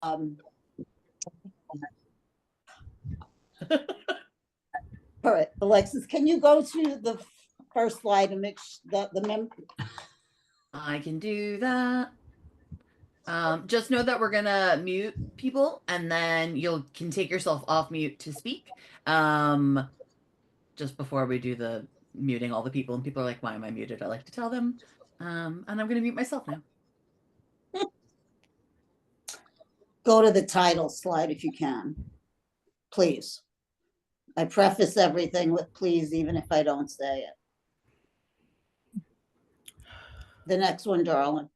All right, Alexis, can you go to the first slide and make the I can do that. Just know that we're gonna mute people, and then you can take yourself off mute to speak. Just before we do the muting all the people, and people are like, "Why am I muted?" I like to tell them, and I'm gonna mute myself now. Go to the title slide if you can, please. I preface everything with please, even if I don't say it. The next one, darling.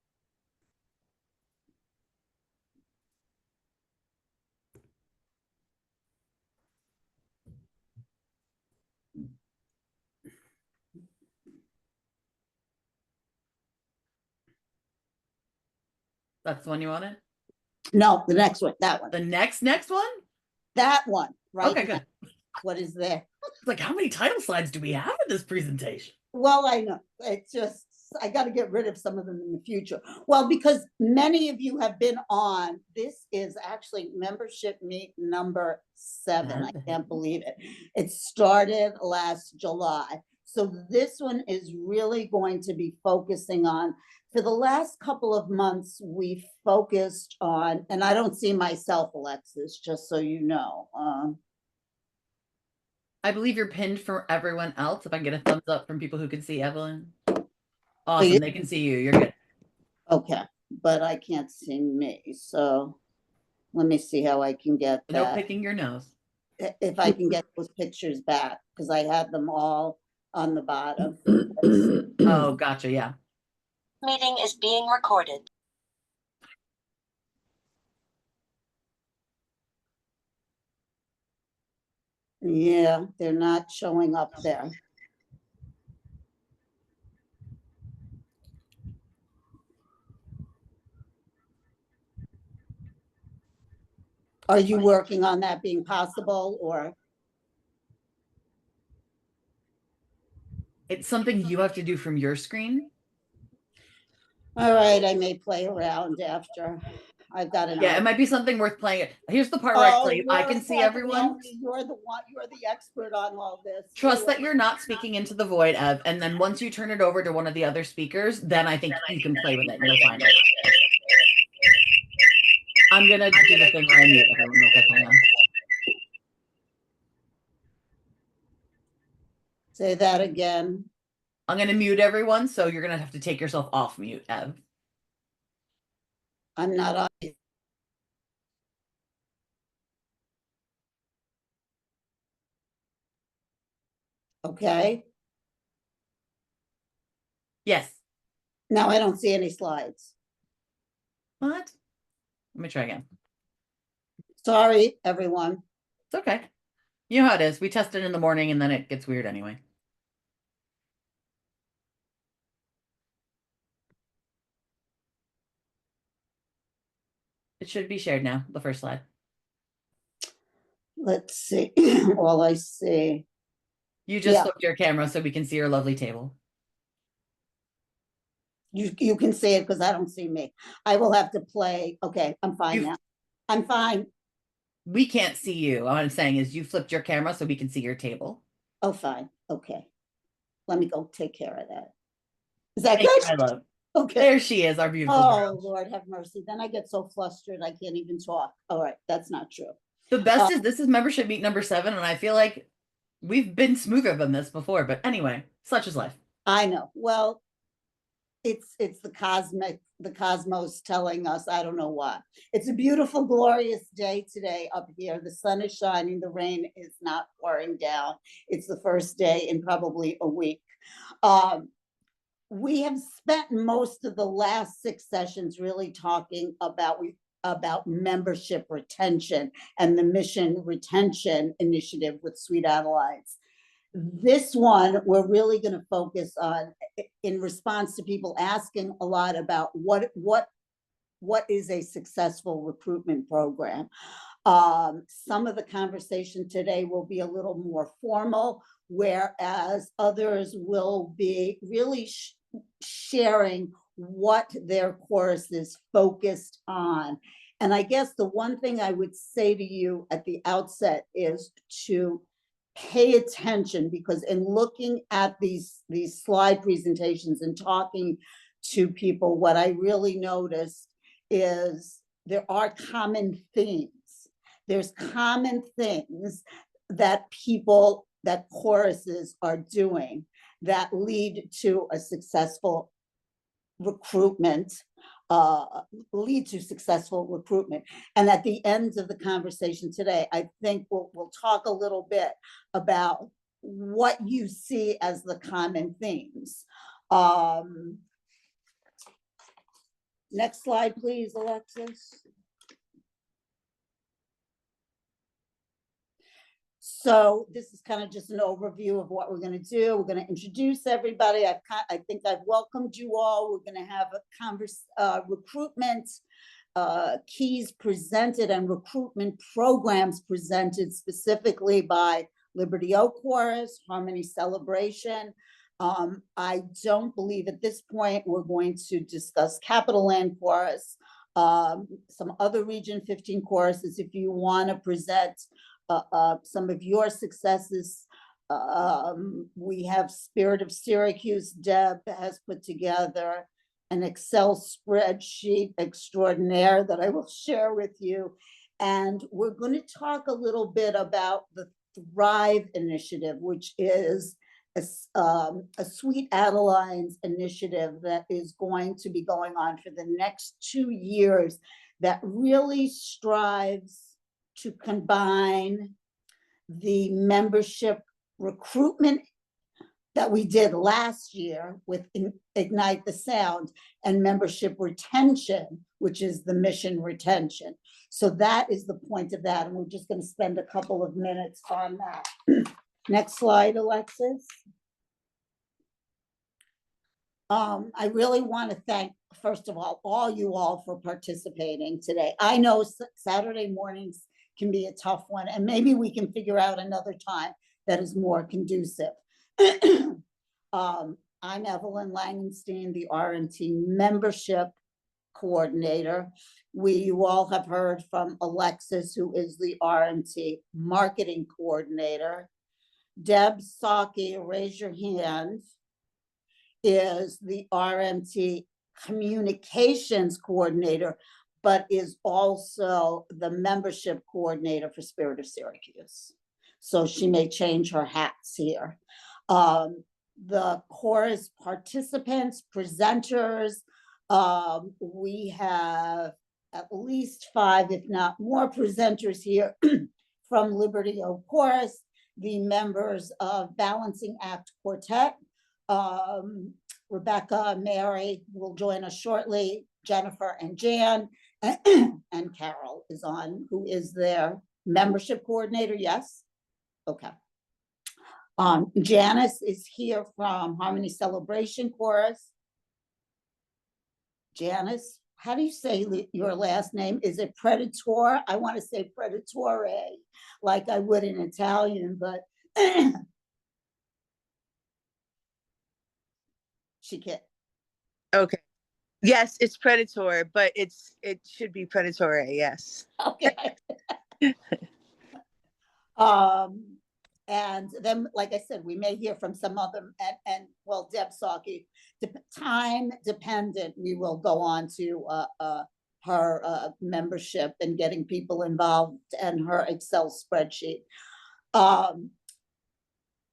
That's the one you wanted? No, the next one, that one. The next one? That one, right? Okay, good. What is there? It's like, how many title slides do we have in this presentation? Well, I know. It's just, I got to get rid of some of them in the future. Well, because many of you have been on, this is actually membership meet number 7. I can't believe it. It started last July. So this one is really going to be focusing on, for the last couple of months, we focused on, and I don't see myself, Alexis, just so you know. I believe you're pinned for everyone else. If I can get a thumbs up from people who can see Evelyn. Awesome, you, they can see you. You're good. Okay, but I can't see me. So let me see how I can get that. No picking your nose. If I can get those pictures back, because I had them all on the bottom. Oh, gotcha, yeah. Meeting is being recorded. Yeah, they're not showing up there. Are you working on that being possible, or? It's something you have to do from your screen. All right, I may play around after. I've got an. Yeah, it might be something worth playing. Here's the part where I tell you, I can see everyone. You're the one, you're the expert on all this. Trust that you're not speaking into the void, Ev, and then once you turn it over to one of the other speakers, then I think you can play with it and you'll find it. I'm gonna do the thing where I mute everyone real quick. Hang on. Say that again. I'm gonna mute everyone, so you're gonna have to take yourself off mute, Ev. I'm not on. Okay. Yes. Now I don't see any slides. What? Let me try again. Sorry, everyone. It's okay. You know how it is. We test it in the morning and then it gets weird anyway. It should be shared now, the first slide. Let's see. All I see. You just flipped your camera so we can see your lovely table. You can see it because I don't see me. I will have to play. Okay, I'm fine now. I'm fine. We can't see you. What I'm saying is you flipped your camera so we can see your table. Oh, fine. Okay. Let me go take care of that. Is that good? I love. Okay. There she is, our beautiful girl. Lord have mercy. Then I get so flustered I can't even talk. All right, that's not true. The best is this is membership meet number 7, and I feel like we've been smoother than this before, but anyway, such is life. I know. Well, it's the cosmos telling us, I don't know what. It's a beautiful, glorious day today up here. The sun is shining, the rain is not pouring down. It's the first day in probably a week. We have spent most of the last 6 sessions really talking about membership retention and the mission retention initiative with Sweet Adelines. This one, we're really going to focus on in response to people asking a lot about what is a successful recruitment program. Some of the conversation today will be a little more formal, whereas others will be really sharing what their course is focused on And I guess the one thing I would say to you at the outset is to pay attention, because in looking at these slide presentations and talking to people, what I really noticed is there are common themes. There's common things that people, that choruses are doing that lead to a successful recruitment, lead to successful recruitment. And at the end of the conversation today, I think we'll talk a little bit about what you see as the common themes. Next slide, please, Alexis. So this is kind of just an overview of what we're going to do. We're going to introduce everybody. I think I've welcomed you all. We're going to have a recruitment keys presented and recruitment programs presented specifically by Liberty Oak Chorus, Harmony Celebration. I don't believe at this point we're going to discuss Capital Land Chorus, some other Region 15 choruses. If you want to present some of your successes, we have Spirit of Syracuse. Deb has put together an Excel spreadsheet extraordinaire that I will share with you. And we're going to talk a little bit about the Thrive Initiative, which is a Sweet Adelines initiative that is going to be going on for the next 2 years, that really strives to combine the membership recruitment that we did last year with Ignite the Sound, and membership retention, which is the mission retention. So that is the point of that, and we're just going to spend a couple of minutes on that. Next slide, Alexis. I really want to thank, first of all you all for participating today. I know Saturday mornings can be a tough one, and maybe we can figure out another time that is more conducive. I'm Evelyn Langenstein, the RMT membership coordinator. You all have heard from Alexis, who is the RMT marketing coordinator. Deb Saki, raise your hand, is the RMT communications coordinator, but is also the membership coordinator for Spirit of Syracuse. So she may change her hats here. The chorus participants, presenters, we have at least 5, if not more, presenters here from Liberty Oak Chorus, the members of Balancing Act Quartet. Rebecca, Mary will join us shortly, Jennifer and Jan, and Carol is on, who is their membership coordinator. Yes? Okay. Janice is here from Harmony Celebration Chorus. Janice, how do you say your last name? Is it Predator? I want to say Predatore, like I would in Italian, but she can't. Okay. Yes, it's Predator, but it should be Predatore, yes. Okay. And then, like I said, we may hear from some other, and well, Deb Saki, time dependent, we will go on to her membership and getting people involved and her Excel spreadsheet.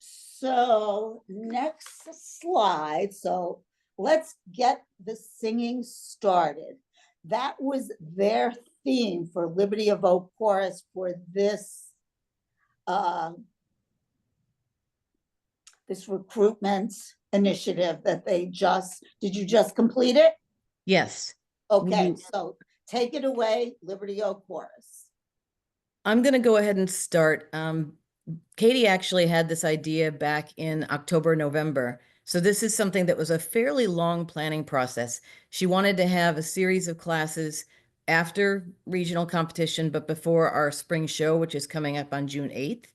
So next slide. So let's get the singing started. That was their theme for Liberty of Oak Chorus for this this recruitment initiative that they did you just complete it? Yes. Okay, so take it away, Liberty Oak Chorus. I'm going to go ahead and start. Katie actually had this idea back in October, November. So this is something that was a fairly long planning process. She wanted to have a series of classes after regional competition, but before our spring show, which is coming up on June 8th.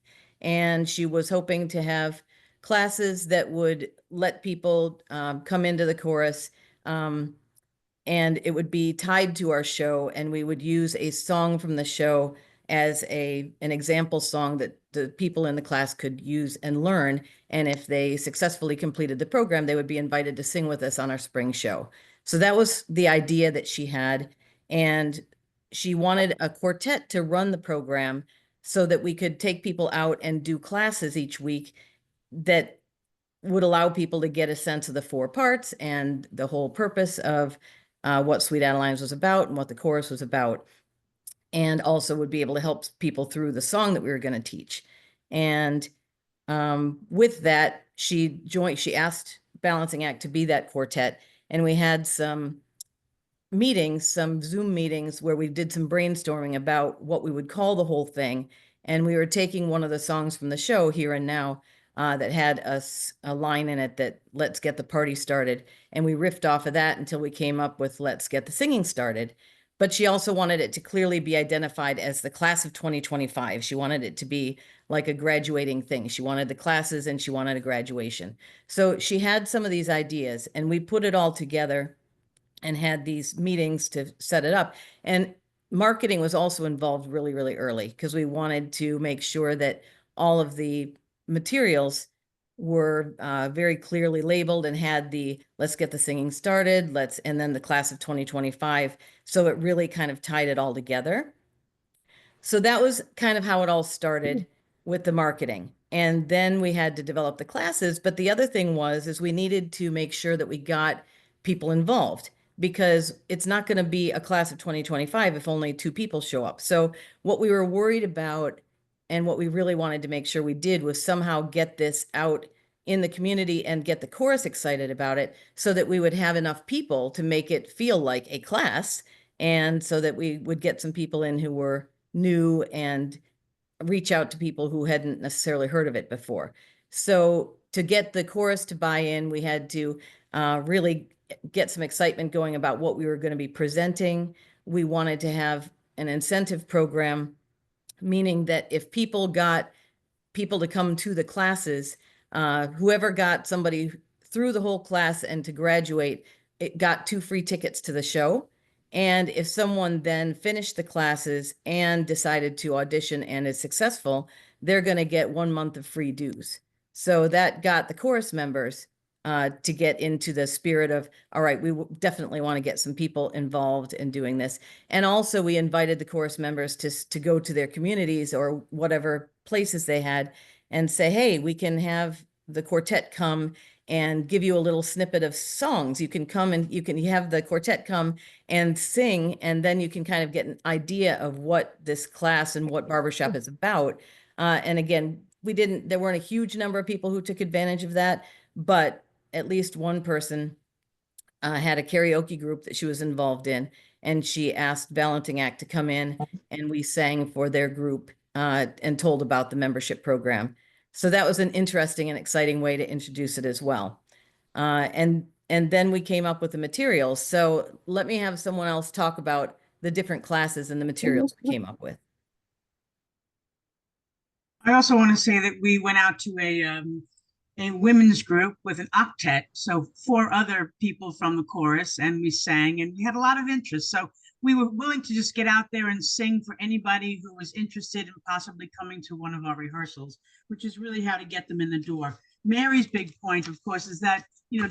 And she was hoping to have classes that would let people come into the chorus and and it would be tied to our show, and we would use a song from the show as an example song that the people in the class could use and learn. And if they successfully completed the program, they would be invited to sing with us on our spring show. So that was the idea that she had. And she wanted a quartet to run the program so that we could take people out and do classes each week that would allow people to get a sense of the four parts and the whole purpose of what Sweet Adelines was about and what the chorus was about, and also would be able to help people through the song that we were going to teach. And with that, she asked Balancing Act to be that quartet, and we had some meetings, some Zoom meetings where we did some brainstorming about what we would call the whole thing. And we were taking one of the songs from the show, Here and Now, that had a line in it that "Let's get the party started." And we riffed off of that until we came up with "Let's get the singing started." But she also wanted it to clearly be identified as the class of 2025. She wanted it to be like a graduating thing. She wanted the classes and she wanted a graduation. So she had some of these ideas, and we put it all together and had these meetings to set it up. And marketing was also involved really, really early, because we wanted to make sure that all of the materials were very clearly labeled and had the "Let's get the singing started," and then the class of 2025. So it really kind of tied it all together. So that was kind of how it all started with the marketing. And then we had to develop the classes. But the other thing is we needed to make sure that we got people involved, because it's not going to be a class of 2025 if only 2 people show up. So what we were worried about and what we really wanted to make sure we did was somehow get this out in the community and get the chorus excited about it, so that we would have enough people to make it feel like a class, and so that we would get some people in who were new and reach out to people who hadn't necessarily heard of it before. So to get the chorus to buy in, we had to really get some excitement going about what we were going to be presenting. We wanted to have an incentive program, meaning that if people got people to come to the classes, whoever got somebody through the whole class and to graduate, it got 2 free tickets to the show. And if someone then finished the classes and decided to audition and is successful, they're going to get 1 month of free dues. So that got the chorus members to get into the spirit of, all right, we definitely want to get some people involved in doing this. And also we invited the chorus members to go to their communities or whatever places they had and say, hey, we can have the quartet come and give you a little snippet of songs. You can come and you have the quartet come and sing, and then you can kind of get an idea of what this class and what barbershop is about. And again, there weren't a huge number of people who took advantage of that, but at least one person had a karaoke group that she was involved in, and she asked Balancing Act to come in, and we sang for their group and told about the membership program. So that was an interesting and exciting way to introduce it as well. And then we came up with the materials. So let me have someone else talk about the different classes and the materials we came up with. I also want to say that we went out to a women's group with an octet, so 4 other people from the chorus, and we sang, and we had a lot of interest. So we were willing to just get out there and sing for anybody who was interested in possibly coming to one of our rehearsals, which is really how to get them in the door. Mary's big point, of course, is that,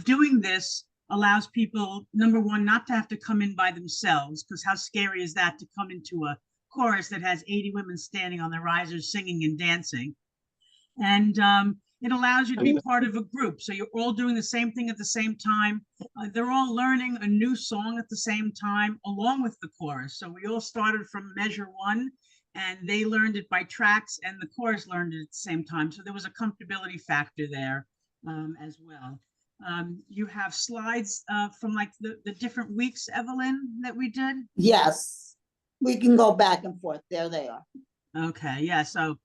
doing this allows people, number one, not to have to come in by themselves, because how scary is that to come into a chorus that has 80 women standing on the risers singing and dancing. And it allows you to be part of a group. So you're all doing the same thing at the same time. They're all learning a new song at the same time, along with the chorus. So we all started from measure 1, and they learned it by tracks, and the chorus learned it at the same time. So there was a comfortability factor there as well. You have slides from like the different weeks, Evelyn, that we did? Yes, we can go back and forth. There they are. Okay, yeah. So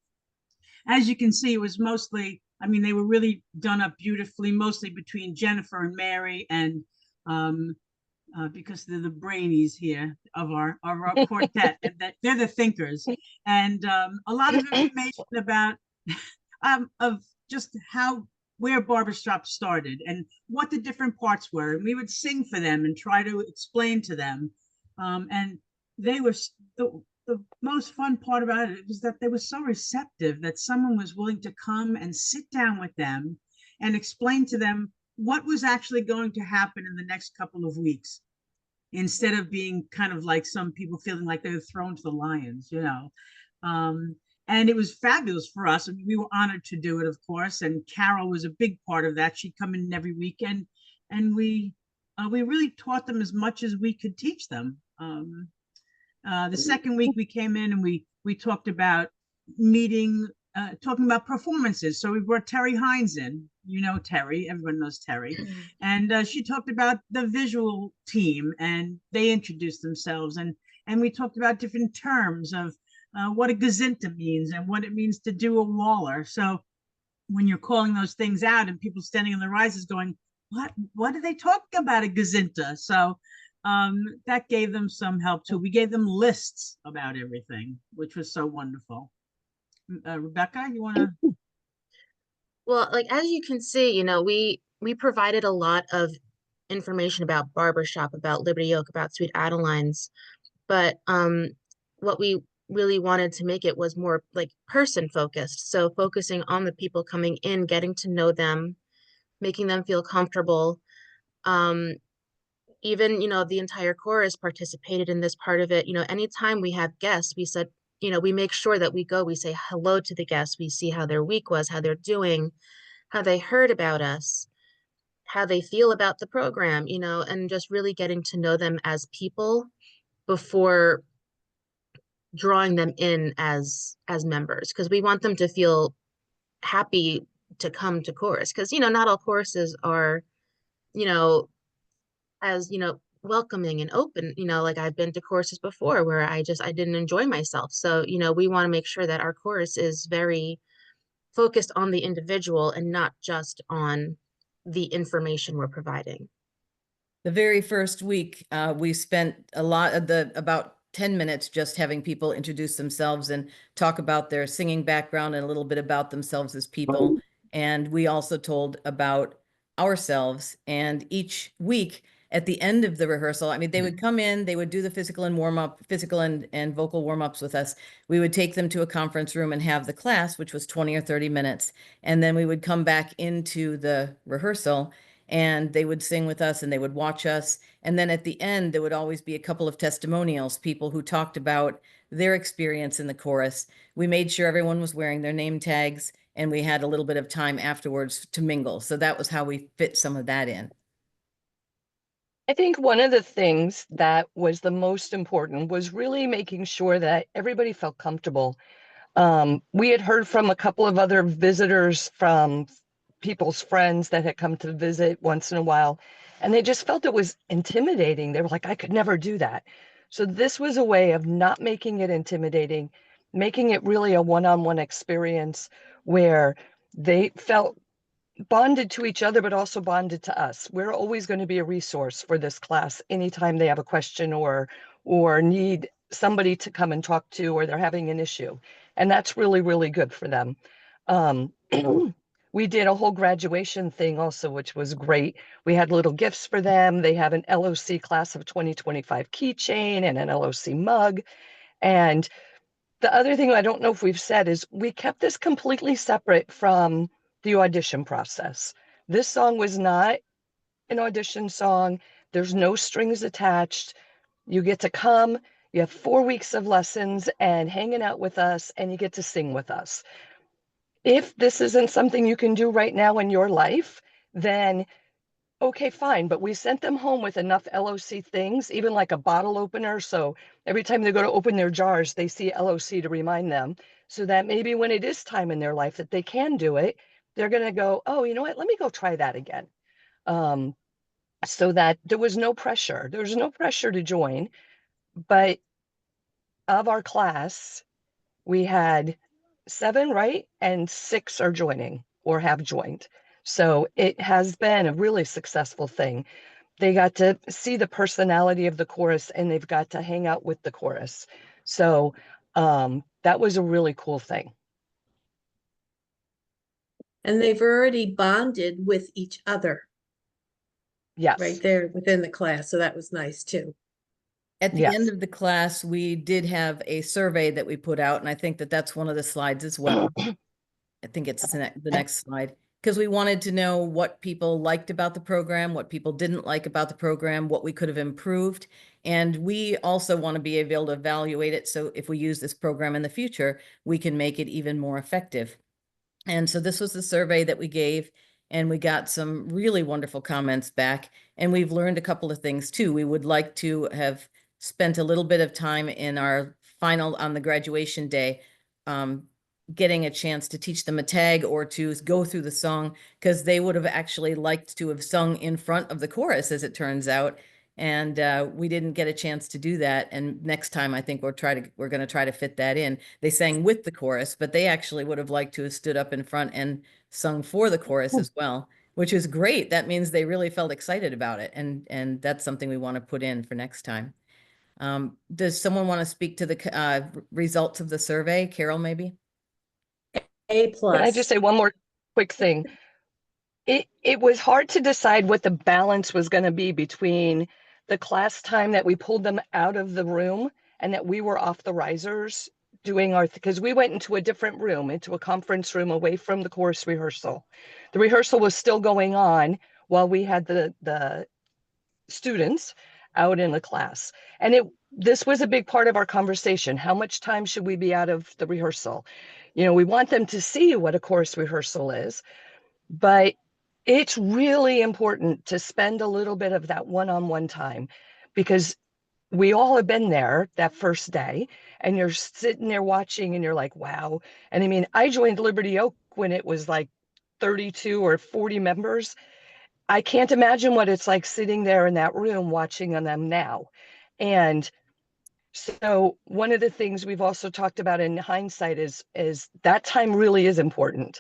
as you can see, it was mostly, they were really done up beautifully, mostly between Jennifer and Mary, and because they're the brainies here of our quartet, and that they're the thinkers, and a lot of information about of just where barbershop started and what the different parts were. And we would sing for them and try to explain to them. And they were the most fun part about it was that they were so receptive that someone was willing to come and sit down with them and explain to them what was actually going to happen in the next couple of weeks, instead of being kind of like some people feeling like they were thrown to the lions, you know. And it was fabulous for us. I mean, we were honored to do it, of course. And Carol was a big part of that. She'd come in every weekend, and we really taught them as much as we could teach them. The second week we came in and we talked about talking about performances. So we brought Terry Hines in, you know, Terry, everyone knows Terry. And she talked about the visual team, and they introduced themselves, and we talked about different terms of what a gazinta means and what it means to do a waller. So when you're calling those things out and people standing on the rises going, what are they talking about, a gazinta? So that gave them some help too. We gave them lists about everything, which was so wonderful. Rebecca, you want to? Well, like as you can see, you know, we provided a lot of information about barbershop, about Liberty Oak, about Sweet Adelines, but what we really wanted to make it was more like person focused. So focusing on the people coming in, getting to know them, making them feel comfortable. Even, you know, the entire chorus participated in this part of it. You know, anytime we have guests, we said, you know, we make sure that we say hello to the guests. We see how their week was, how they're doing, how they heard about us, how they feel about the program, you know, and just really getting to know them as people before drawing them in as members, because we want them to feel happy to come to chorus, because, you know, not all choruses are, you know, as, you know, welcoming and open. You know, like I've been to choruses before where I didn't enjoy myself. So, you know, we want to make sure that our chorus is very focused on the individual and not just on the information we're providing. The very first week, we spent about 10 minutes just having people introduce themselves and talk about their singing background and a little bit about themselves as people. And we also told about ourselves. And each week at the end of the rehearsal, I mean, they would come in, they would do the physical and vocal warm-ups with us. We would take them to a conference room and have the class, which was 20 or 30 minutes. And then we would come back into the rehearsal and they would sing with us and they would watch us. And then at the end, there would always be a couple of testimonials, people who talked about their experience in the chorus. We made sure everyone was wearing their name tags, and we had a little bit of time afterwards to mingle. So that was how we fit some of that in. I think one of the things that was the most important was really making sure that everybody felt comfortable. We had heard from a couple of other visitors from people's friends that had come to visit once in a while, and they just felt it was intimidating. They were like, I could never do that. So this was a way of not making it intimidating, making it really a one-on-one experience where they felt bonded to each other, but also bonded to us. We're always going to be a resource for this class anytime they have a question or need somebody to come and talk to, or they're having an issue. And that's really, really good for them. We did a whole graduation thing also, which was great. We had little gifts for them. They have an LOC class of 2025 keychain and an LOC mug. And the other thing I don't know if we've said is we kept this completely separate from the audition process. This song was not an audition song. There's no strings attached. You get to come, you have 4 weeks of lessons and hanging out with us, and you get to sing with us. If this isn't something you can do right now in your life, then okay, fine. But we sent them home with enough LOC things, even like a bottle opener. So every time they go to open their jars, they see LOC to remind them, so that maybe when it is time in their life that they can do it, they're going to go, oh, you know what? Let me go try that again. So that there was no pressure. There was no pressure to join. But of our class, we had 7, right? And 6 are joining or have joined. So it has been a really successful thing. They got to see the personality of the chorus, and they've got to hang out with the chorus. So that was a really cool thing. And they've already bonded with each other Yes. right there within the class. So that was nice too. At the Yes. end of the class, we did have a survey that we put out, and I think that that's one of the slides as well. I think it's the next slide, because we wanted to know what people liked about the program, what people didn't like about the program, what we could have improved. And we also want to be able to evaluate it. So if we use this program in the future, we can make it even more effective. And so this was the survey that we gave, and we got some really wonderful comments back. And we've learned a couple of things too. We would like to have spent a little bit of time in our final on the graduation day, getting a chance to teach them a tag or to go through the song, because they would have actually liked to have sung in front of the chorus, as it turns out. And we didn't get a chance to do that. And next time, I think we're going to try to fit that in. They sang with the chorus, but they actually would have liked to have stood up in front and sung for the chorus as well, which is great. That means they really felt excited about it. And that's something we want to put in for next time. Does someone want to speak to the results of the survey? Carol, maybe? A plus. Can I just say one more quick thing? It was hard to decide what the balance was going to be between the class time that we pulled them out of the room and that we were off the risers doing because we went into a different room, into a conference room away from the chorus rehearsal. The rehearsal was still going on while we had the students out in the class. And this was a big part of our conversation. How much time should we be out of the rehearsal? You know, we want them to see what a chorus rehearsal is, but it's really important to spend a little bit of that one-on-one time, because we all have been there that first day and you're sitting there watching and you're like, wow. And I mean, I joined Liberty Oak when it was like 32 or 40 members. I can't imagine what it's like sitting there in that room watching on them now. And so one of the things we've also talked about in hindsight is that time really is important.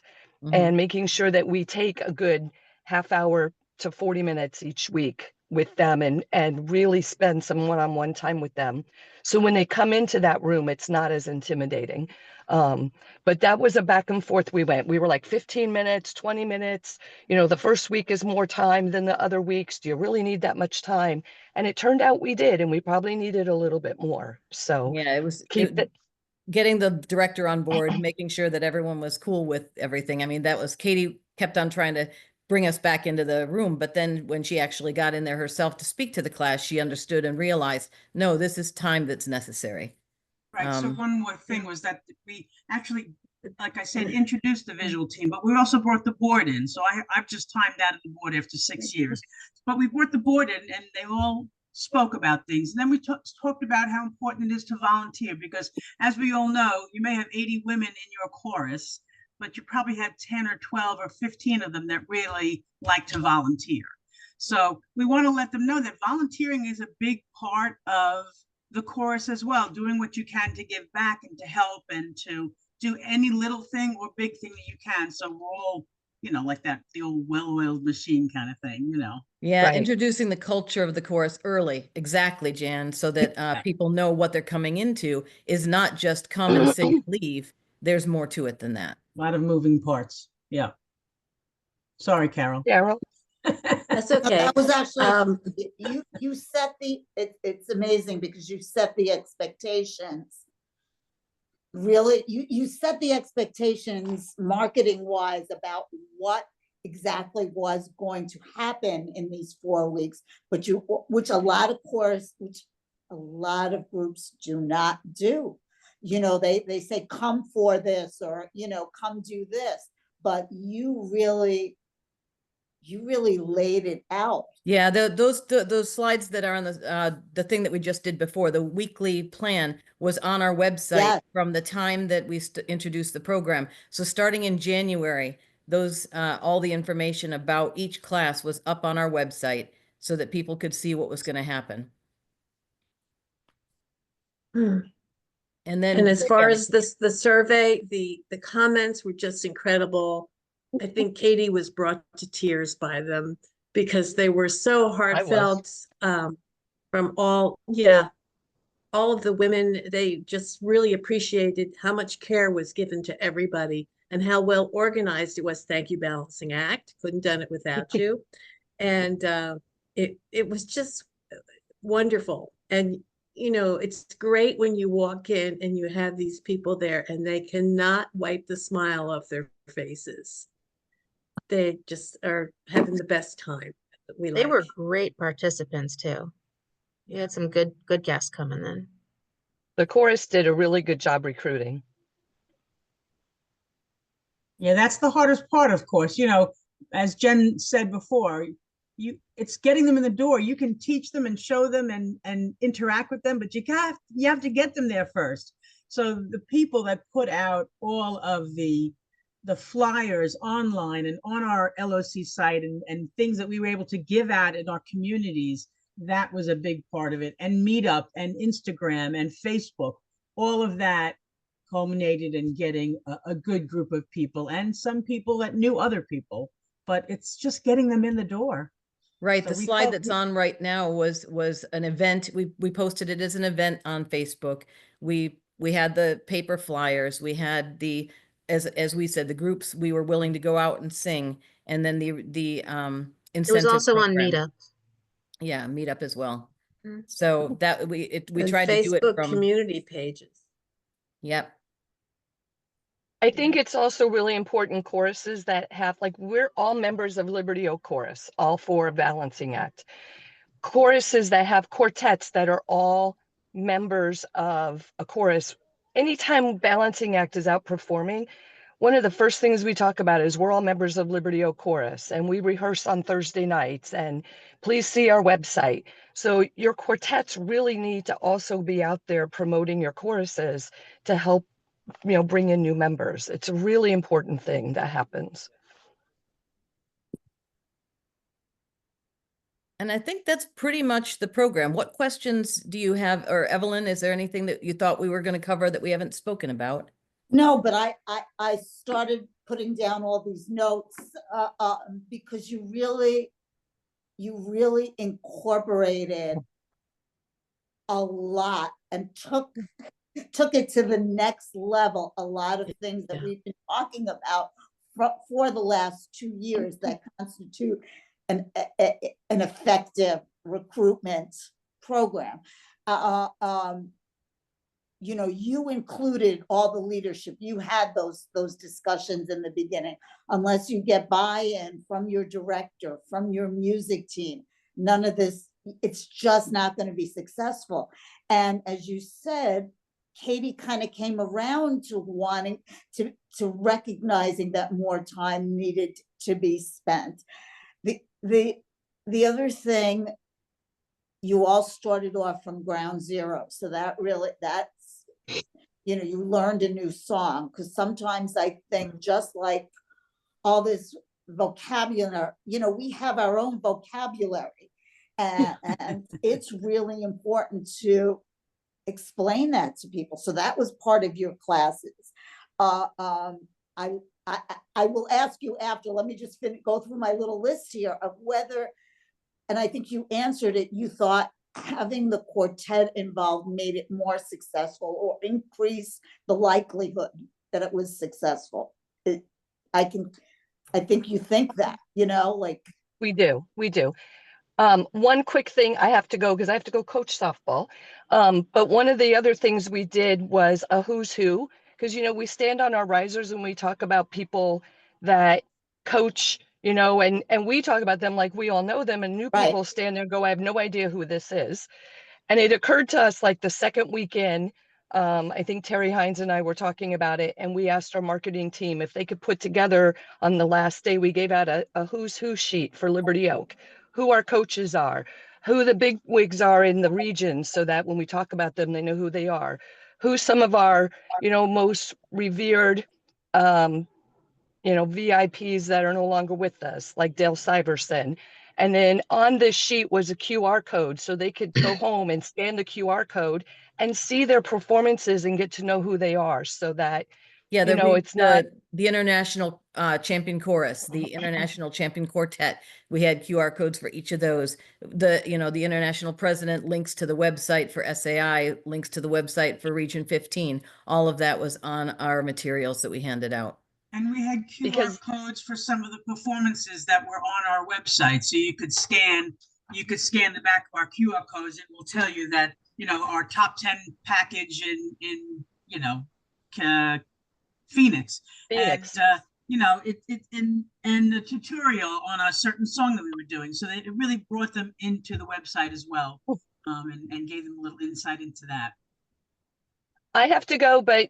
And making sure that we take a good half hour to 40 minutes each week with them and really spend some one-on-one time with them. So when they come into that room, it's not as intimidating. But that was a back and forth we went. We were like 15 minutes, 20 minutes. You know, the first week is more time than the other weeks. Do you really need that much time? And it turned out we did, and we probably needed a little bit more. So Yeah, it was keep it. Getting the director on board, making sure that everyone was cool with everything. I mean, that was Katie kept on trying to bring us back into the room. But then when she actually got in there herself to speak to the class, she understood and realized, no, this is time that's necessary. Right. So one more thing was that we actually, like I said, introduced the visual team, but we also brought the board in. So I've just timed out of the board after 6 years. But we brought the board in and they all spoke about things. And then we talked about how important it is to volunteer, because as we all know, you may have 80 women in your chorus, but you probably have 10 or 12 or 15 of them that really like to volunteer. So we want to let them know that volunteering is a big part of the chorus as well, doing what you can to give back and to help and to do any little thing or big thing that you can. So we're all, you know, like that, the old well-oiled machine kind of thing, you know. Yeah, Right. introducing the culture of the chorus early. Exactly, Jan, so that people know what they're coming into is not just come and sing and leave. There's more to it than that. A lot of moving parts. Yeah. Sorry, Carol. Carol? That's No, okay. that was actually, you set it's amazing because you set the expectations. Really, you set the expectations marketing wise about what exactly was going to happen in these 4 weeks, but which a lot of groups do not do. You know, they say come for this, or, you know, come do this, but you really laid it out. Yeah, those slides that are on the thing that we just did before, the weekly plan was on our website. Yes. From the time that we introduced the program. So starting in January, those all the information about each class was up on our website so that people could see what was going to happen. And then, And as far as the survey, the comments were just incredible. I think Katie was brought to tears by them because they were so heartfelt, from all of the women. They just really appreciated how much care was given to everybody and how well organized it was. Thank you, Balancing Act. Couldn't done it without you. And it was just wonderful. And you know, it's great when you walk in and you have these people there and they cannot wipe the smile off their faces. They just are having the best time. They were great participants too. You had some good guests coming in. The chorus did a really good job recruiting. Yeah, that's the hardest part, of course. You know, as Jen said before, it's getting them in the door. You can teach them and show them and interact with them, but you have to get them there first. So the people that put out all of the flyers online and on our LOC site and things that we were able to give out in our communities, that was a big part of it. And Meetup and Instagram and Facebook, all of that culminated in getting a good group of people and some people that knew other people, but it's just getting them in the door. Right. So The slide that's on right now was an event. We posted it as an event on Facebook. We had the paper flyers. We had the, as we said, the groups we were willing to go out and sing, and then the incentive. It was also on program. Meetup. Yeah, Meetup as well. Mm. So that we and tried to do it Facebook from community pages. Yep. I think it's also really important choruses that have, like, we're all members of Liberty Oak Chorus, all four of Balancing Act. Choruses that have quartets that are all members of a chorus. Anytime Balancing Act is out performing, one of the first things we talk about is we're all members of Liberty Oak Chorus, and we rehearse on Thursday nights, and please see our website. So your quartets really need to also be out there promoting your choruses to help, you know, bring in new members. It's a really important thing that happens. And I think that's pretty much the program. What questions do you have? Or Evelyn, is there anything that you thought we were going to cover that we haven't spoken about? No, but I started putting down all these notes because you really incorporated a lot and took it to the next level. A lot of things that we've been talking about for the last 2 years that constitute an effective recruitment program. You know, you included all the leadership. You had those discussions in the beginning. Unless you get buy-in from your director, from your music team, none of this, it's just not going to be successful. And as you said, Katie kind of came around to wanting to recognizing that more time needed to be spent. The other thing, you all started off from ground zero. So that's, you know, you learned a new song, because sometimes I think just like all this vocabulary, you know, we have our own vocabulary, and it's really important to explain that to people. So that was part of your classes. I will ask you after, let me just go through my little list here of whether, and I think you answered it, you thought having the quartet involved made it more successful or increase the likelihood that it was successful. I think you think that, you know, like. We do. One quick thing, I have to go because I have to go coach softball. But one of the other things we did was a who's who, because, you know, we stand on our risers and we talk about people that coach, you know, and we talk about them like we all know them, and new people stand there and go, I have no idea who this is. And it occurred to us like the second weekend, I think Terry Hines and I were talking about it, and we asked our marketing team if they could put together, on the last day, we gave out a who's who sheet for Liberty Oak, who our coaches are, who the big wigs are in the region, so that when we talk about them, they know who they are, who some of our, you know, most revered, you know, VIPs that are no longer with us, like Dale Syverson. And then on this sheet was a QR code, so they could go home and scan the QR code and see their performances and get to know who they are, so that, yeah, you know, it's not the international champion chorus, the international champion quartet. We had QR codes for each of those. You know, the international president links to the website for SAI, links to the website for Region 15. All of that was on our materials that we handed out. And we had QR Because- codes for some of the performances that were on our website. So you could scan the back of our QR codes. It will tell you that, our top 10 package in Phoenix. Phoenix. And the tutorial on a certain song that we were doing. So it really brought them into the website as well. And gave them a little insight into that. I have to go, but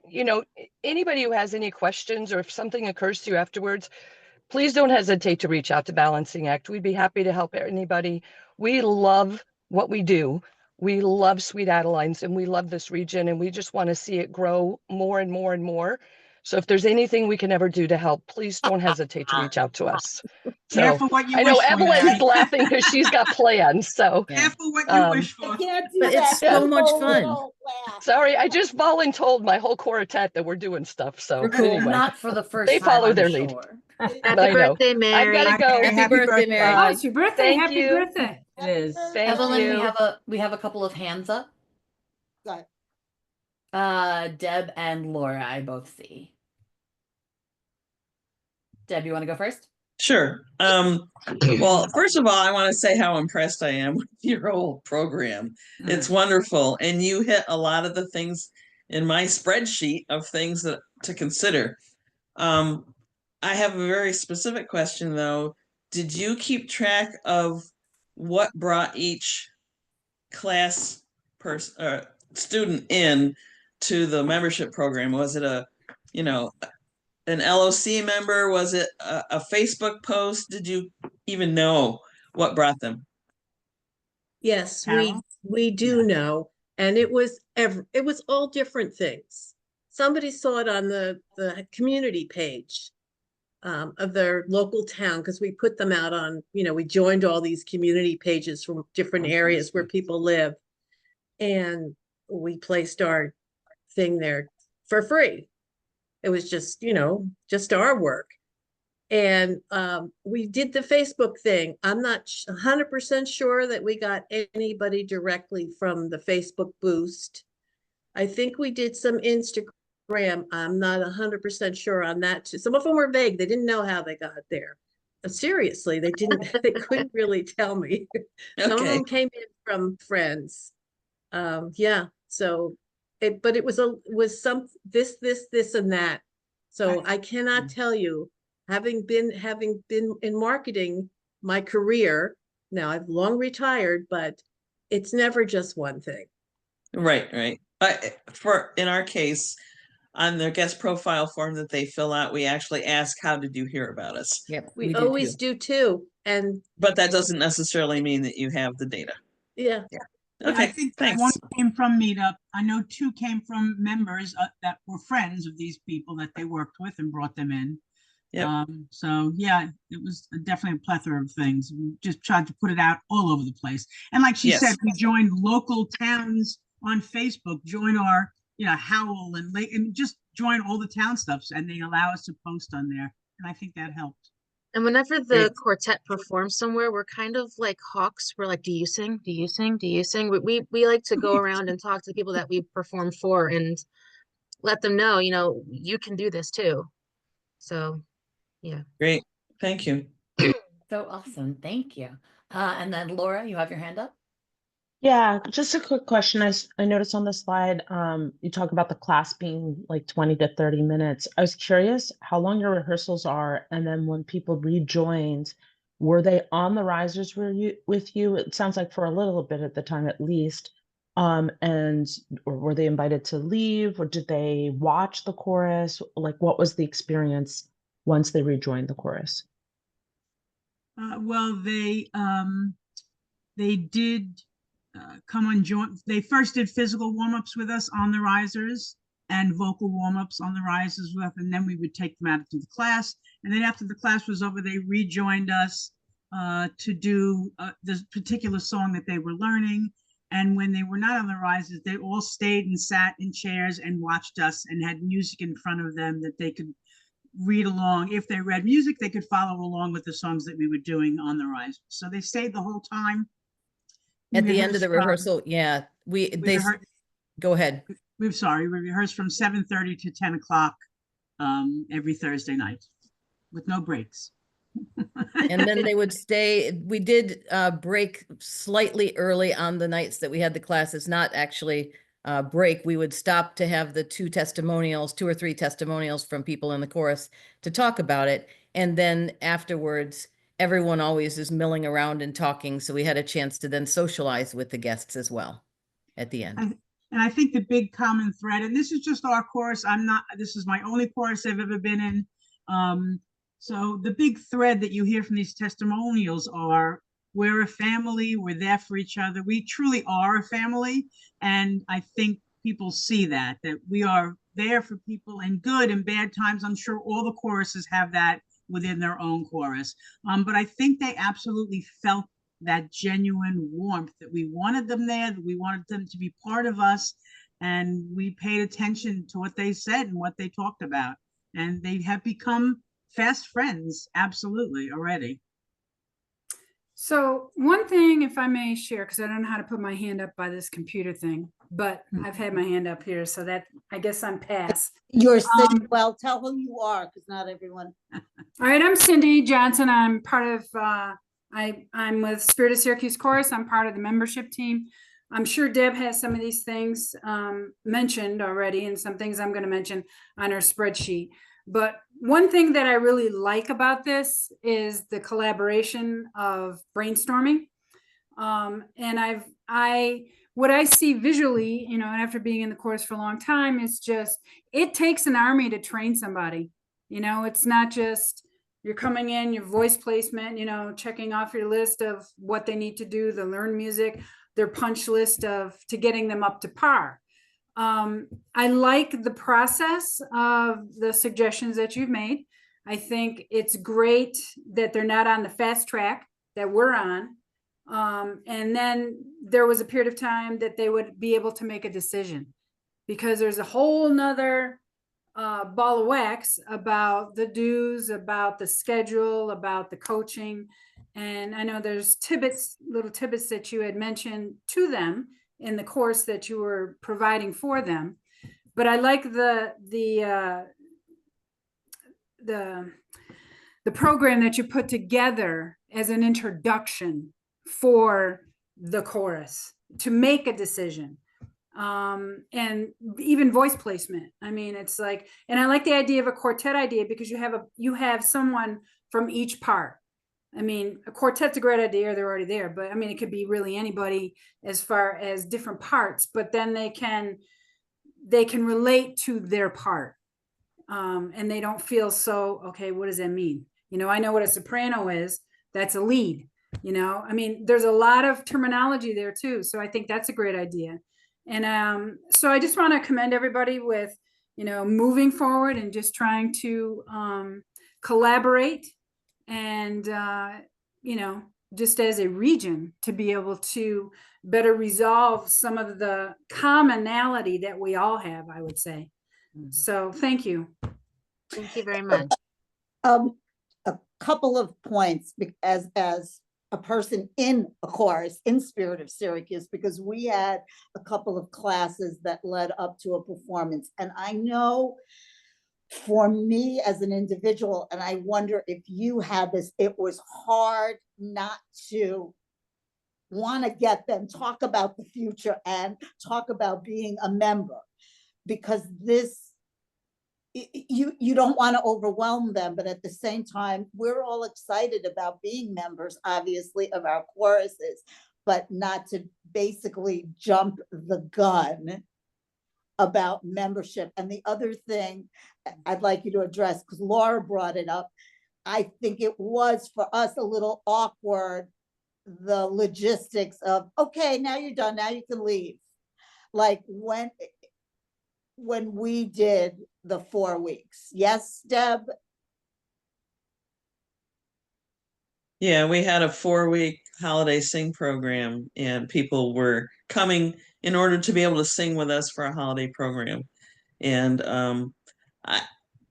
anybody who has any questions or if something occurs to you afterwards, please don't hesitate to reach out to Balancing Act. We'd be happy to help anybody. We love what we do. We love Sweet Adelines and we love this region and we just want to see it grow more and more and more. So if there's anything we can ever do to help, please don't hesitate to reach out to us. So Careful what you I know wish for, Evelyn's Mary. laughing because she's got plans. So Yeah. Careful what you wish I for. can't do But that. it's so much Careful, fun. little laugh. sorry, I just voluntold my whole quartet that we're doing stuff. So We're cool. anyway, Not for the first They time, follow I'm their lead. sure. Happy I know. birthday, Mary. I've got to go. Happy birthday, Mary. Bye. Oh, it's your birthday. Thank Happy you. birthday. It is. Thank Evelyn, you. we have a couple of hands up. Sorry. Deb and Laura, I both see. Deb, you want to go first? Sure. Well, first of all, I want to say how impressed I am with your whole program. It's wonderful. And you hit a lot of the things in my spreadsheet of things to consider. I have a very specific question though. Did you keep track of what brought each class student in to the membership program? Was it an LOC member? Was it a Facebook post? Did you even know what brought them? Yes, Carol? we do know, and it was all different things. Somebody saw it on the community page of their local town, because we put them out on, we joined all these community pages from different areas where people live, and we placed our thing there for free. It was just, just our work. And we did the Facebook thing. I'm not 100% sure that we got anybody directly from the Facebook boost. I think we did some Instagram. I'm not 100% sure on that too. Some of them were vague. They didn't know how they got there. Seriously, they couldn't really tell me. Some of Okay. them came in from friends. Yeah, so but it was some this and that. So I cannot tell you, having been in marketing my career, now I've long retired, but it's never just one thing. Right. But in our case, on their guest profile form that they fill out, we actually ask, how did you hear about us? Yep. We do always too. do too. And But that doesn't necessarily mean that you have the data. yeah. I Okay, think thanks. one came from Meetup. I know 2 came from members that were friends of these people that they worked with and brought them in. Yep. So yeah, it was definitely a plethora of things. We just tried to put it out all over the place. And like she Yes. said, we joined local towns on Facebook, join our, Howell and Lake, and just join all the town stuffs, and they allow us to post on there. And I think that helped. And whenever the Great. quartet performs somewhere, we're kind of like hawks. We're like, do you sing? Do you sing? Do you sing? We like to go around and talk to the people that we perform for and let them know, you can do this too. So, yeah. Great. Thank you. So awesome. Thank you. And then Laura, you have your hand up. Yeah, just a quick question. I noticed on the slide, you talk about the class being like 20 to 30 minutes. I was curious how long your rehearsals are, and then when people rejoined, were they on the risers with you? It sounds like for a little bit at the time at least. And or were they invited to leave, or did they watch the chorus? Like, what was the experience once they rejoined the chorus? Well, they did come on join. They first did physical warm-ups with us on the risers and vocal warm-ups on the risers with, and then we would take them out to the class. And then after the class was over, they rejoined us to do this particular song that they were learning. And when they were not on the risers, they all stayed and sat in chairs and watched us and had music in front of them that they could read along. If they read music, they could follow along with the songs that we were doing on the risers. So they stayed the whole time. At the end of the rehearsal, yeah, go ahead. We're sorry, we rehearsed from 7:30 to 10 o'clock every Thursday night with no breaks. And then they would stay. We did break slightly early on the nights that we had the classes, not actually break. We would stop to have the two or three testimonials from people in the chorus to talk about it. And then afterwards, everyone always is milling around and talking. So we had a chance to then socialize with the guests as well at the end. And I think the big common thread, and this is just our course, this is my only course I've ever been in. So the big thread that you hear from these testimonials are, we're a family, we're there for each other. We truly are a family. And I think people see that we are there for people in good and bad times. I'm sure all the choruses have that within their own chorus. But I think they absolutely felt that genuine warmth, that we wanted them there, that we wanted them to be part of us. And we paid attention to what they said and what they talked about. And they have become fast friends, absolutely, already. So one thing, if I may share, because I don't know how to put my hand up by this computer thing, but I've had my hand up here, so that I guess I'm past. You're Cindy. Well, tell who you are, because not everyone. All right, I'm Cindy Johnson. I'm part of, I'm with Spirit of Syracuse Chorus. I'm part of the membership team. I'm sure Deb has some of these things mentioned already, and some things I'm going to mention on her spreadsheet. But one thing that I really like about this is the collaboration of brainstorming. And what I see visually, you know, and after being in the course for a long time, is just, it takes an army to train somebody. You know, it's not just you're coming in, your voice placement, you know, checking off your list of what they need to do, the learn music, their punch list to getting them up to par. I like the process of the suggestions that you've made. I think it's great that they're not on the fast track that we're on. And then there was a period of time that they would be able to make a decision, because there's a whole nother ball of wax about the dues, about the schedule, about the coaching. And I know there's little tidbits that you had mentioned to them in the course that you were providing for them. But I like the program that you put together as an introduction for the chorus to make a decision. And even voice placement. I mean, it's like, and I like the idea of a quartet idea, because you have someone from each part. I mean, a quartet's a great idea, they're already there, but I mean, it could be really anybody as far as different parts, but then they can relate to their part. And they don't feel so, okay, what does that mean? You know, I know what a soprano is, that's a lead, you know, I mean, there's a lot of terminology there too. So I think that's a great idea. And so I just want to commend everybody with, you know, moving forward and just trying to collaborate and, you know, just as a region to be able to better resolve some of the commonality that we all have, I would say. So thank you. Thank you very much. A couple of points as a person in a chorus in Spirit of Syracuse, because we had a couple of classes that led up to a performance. And I know for me as an individual, and I wonder if you had this, it was hard not to want to get them talk about the future and talk about being a member, because you don't want to overwhelm them, but at the same time, we're all excited about being members, obviously, of our choruses, but not to basically jump the gun about membership. And the other thing I'd like you to address, because Laura brought it up, I think it was for us a little awkward, the logistics of, okay, now you're done, now you can leave. Like when we did the 4 weeks. Yes, Deb? Yeah, we had a 4-week holiday sing program, and people were coming in order to be able to sing with us for a holiday program. And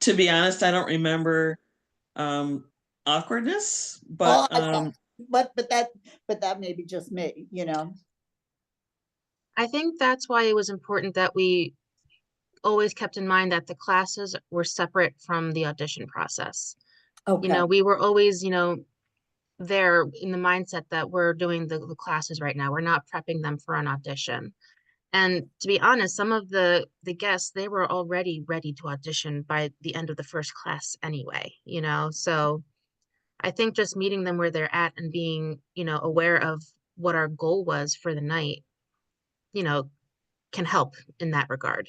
to be honest, I don't remember awkwardness, but that may be just me, you know. I think that's why it was important that we always kept in mind that the classes were separate from the audition process. Okay. You know, we were always, you know, there in the mindset that we're doing the classes right now. We're not prepping them for an audition. And to be honest, some of the guests, they were already ready to audition by the end of the first class anyway, you know? So I think just meeting them where they're at and being, you know, aware of what our goal was for the night, you know, can help in that regard.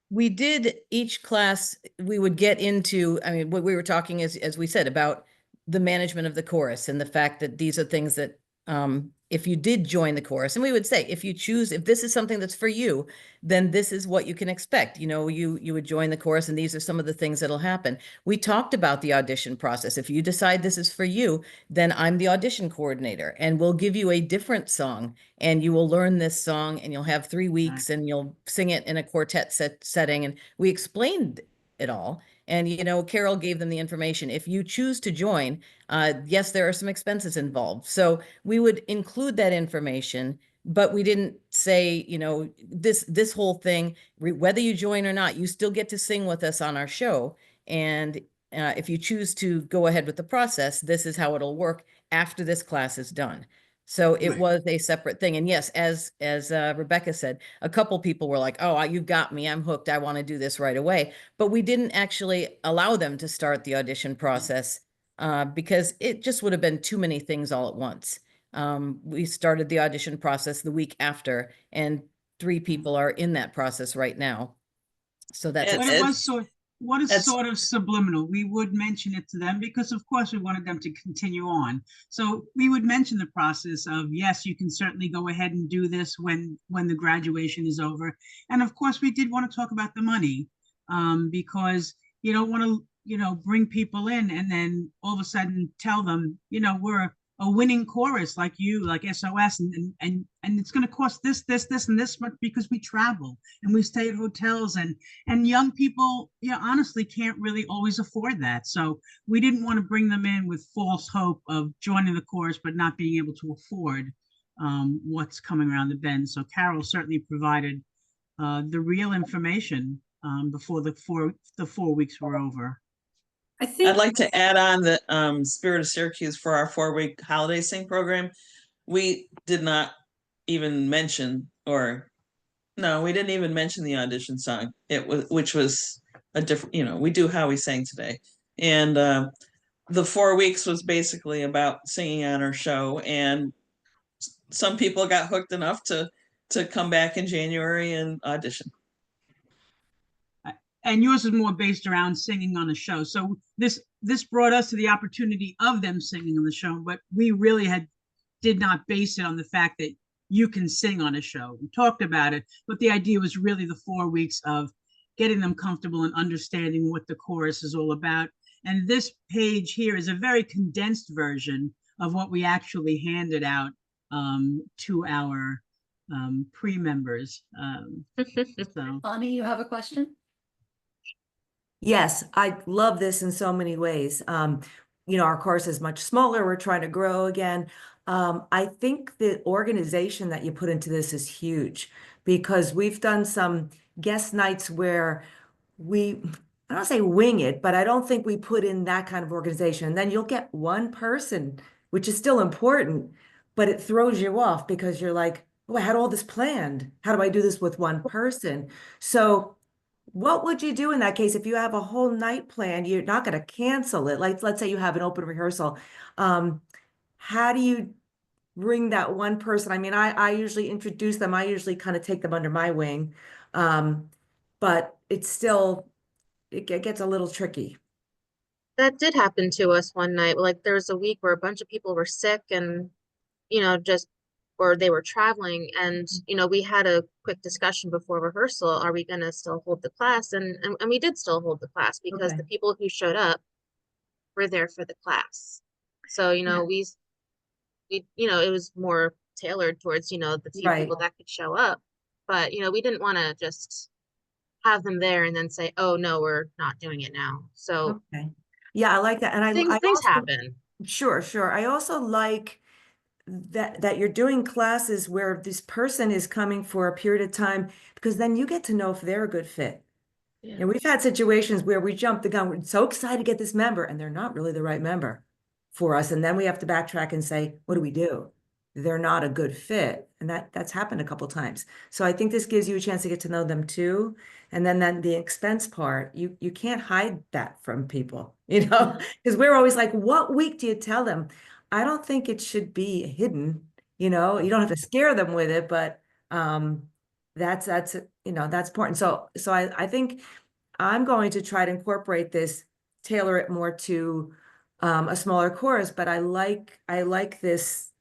We did each class, we would get into, I mean, what we were talking is, as we said, about the management of the chorus and the fact that these are things that if you did join the chorus, and we would say, if you choose, if this is something that's for you, then this is what you can expect. You know, you would join the chorus and these are some of the things that'll happen. We talked about the audition process. If you decide this is for you, then I'm the audition coordinator and we'll give you a different song and you will learn this song and you'll have 3 weeks and you'll sing it in a quartet setting. And we explained it all. And, you know, Carol gave them the information. If you choose to join, yes, there are some expenses involved. So we would include that information, but we didn't say, you know, this whole thing, whether you join or not, you still get to sing with us on our show. And if you choose to go ahead with the process, this is how it'll work after this class is done. So it was a separate thing. And yes, as Rebecca said, a couple people were like, oh, you've got me, I'm hooked, I want to do this right away. But we didn't actually allow them to start the audition process because it just would have been too many things all at once. We started the audition process the week after, and 3 people are in that process right now. So that's But it was sort of subliminal. We would mention it to them because, of course, we wanted them to continue on. So we would mention the process of, yes, you can certainly go ahead and do this when the graduation is over. And of course, we did want to talk about the money because you don't want to, you know, bring people in and then all of a sudden tell them, you know, we're a winning chorus like you, like SOS, and it's going to cost this, and this much because we travel and we stay at hotels and young people, you know, honestly can't really always afford that. So we didn't want to bring them in with false hope of joining the chorus, but not being able to afford what's coming around the bend. So Carol certainly provided the real information before the 4 weeks were over. I'd like to add on that Spirit of Syracuse for our 4-week holiday sing program. We did not even mention, we didn't even mention the audition song. Which was a different, you know, we do How We Sang Today. And the 4 weeks was basically about singing on our show. And some people got hooked enough to come back in January and audition. And yours is more based around singing on a show. So this brought us to the opportunity of them singing on the show, but we really did not base it on the fact that you can sing on a show. We talked about it, but the idea was really the 4 weeks of getting them comfortable and understanding what the chorus is all about. And this page here is a very condensed version of what we actually handed out to our pre-members. So. Bonnie, you have a question? Yes, I love this in so many ways. You know, our course is much smaller. We're trying to grow again. I think the organization that you put into this is huge because we've done some guest nights where I don't say wing it, but I don't think we put in that kind of organization. And then you'll get one person, which is still important, but it throws you off because you're like, oh, I had all this planned. How do I do this with one person? So what would you do in that case if you have a whole night planned? You're not going to cancel it. Like, let's say you have an open rehearsal. How do you bring that one person? I mean, I usually introduce them. I usually kind of take them under my wing. But it's still, it gets a little tricky. That did happen to us one night. Like there was a week where a bunch of people were sick and, you know, or they were traveling, and you know, we had a quick discussion before rehearsal. Are we going to still hold the class? And we did still hold the class because the people who showed up were there for the class. So you know, we you know, it was more tailored towards, you know, the few people that could show up. But you know, we didn't want to just have them there and then say, oh no, we're not doing it now. So yeah, I like that. And things also, happen. Sure. I also like that you're doing classes where this person is coming for a period of time, because then you get to know if they're a good fit. And we've had situations where we jump the gun. We're so excited to get this member and they're not really the right member for us. And then we have to backtrack and say, what do we do? They're not a good fit. And that's happened a couple times. So I think this gives you a chance to get to know them too. And then the expense part, you can't hide that from people, you know, because we're always like, what week do you tell them? I don't think it should be hidden, you know, you don't have to scare them with it, but that's you know, that's important. So I think I'm going to try to incorporate this, tailor it more to a smaller chorus, but I like this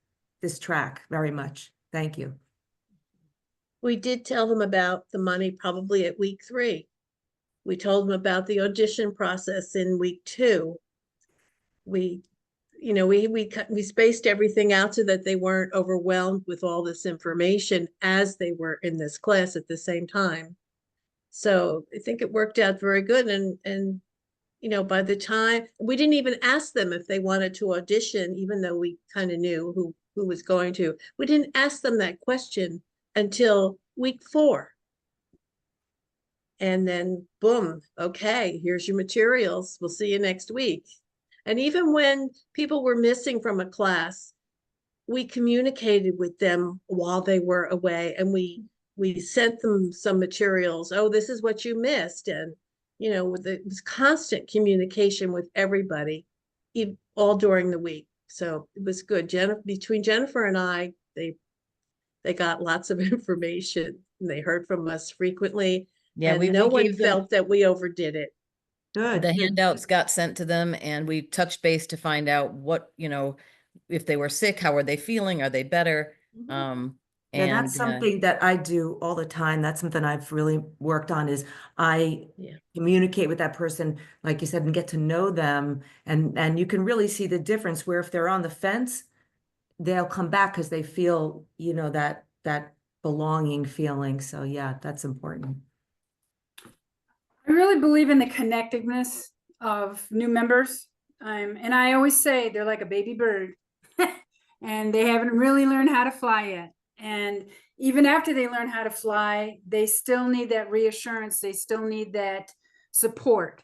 track very much. Thank you. We did tell them about the money probably at week 3. We told them about the audition process in week 2. We spaced everything out so that they weren't overwhelmed with all this information as they were in this class at the same time. So I think it worked out very good. And by the time, we didn't even ask them if they wanted to audition, even though we kind of knew who was going to. We didn't ask them that question until week 4. And then boom, okay, here's your materials. We'll see you next week. And even when people were missing from a class, we communicated with them while they were away, and we sent them some materials. Oh, this is what you missed. And, with it was constant communication with everybody, all during the week. So it was good. Between Jennifer and I, they got lots of information, and they heard from us frequently. Yeah, and no one felt that we overdid it. Good. The handouts got sent to them, and we touched base to find out what, if they were sick, how are they feeling? Are they better? Yeah, that's something that I do all the time. That's something I've really worked on is I communicate with that person, like you said, and get to know them. And you can really see the difference where if they're on the fence, they'll come back because they feel, that belonging feeling. So yeah, that's important. I really believe in the connectiveness of new members. And I always say they're like a baby bird and they haven't really learned how to fly yet. And even after they learn how to fly, they still need that reassurance. They still need that support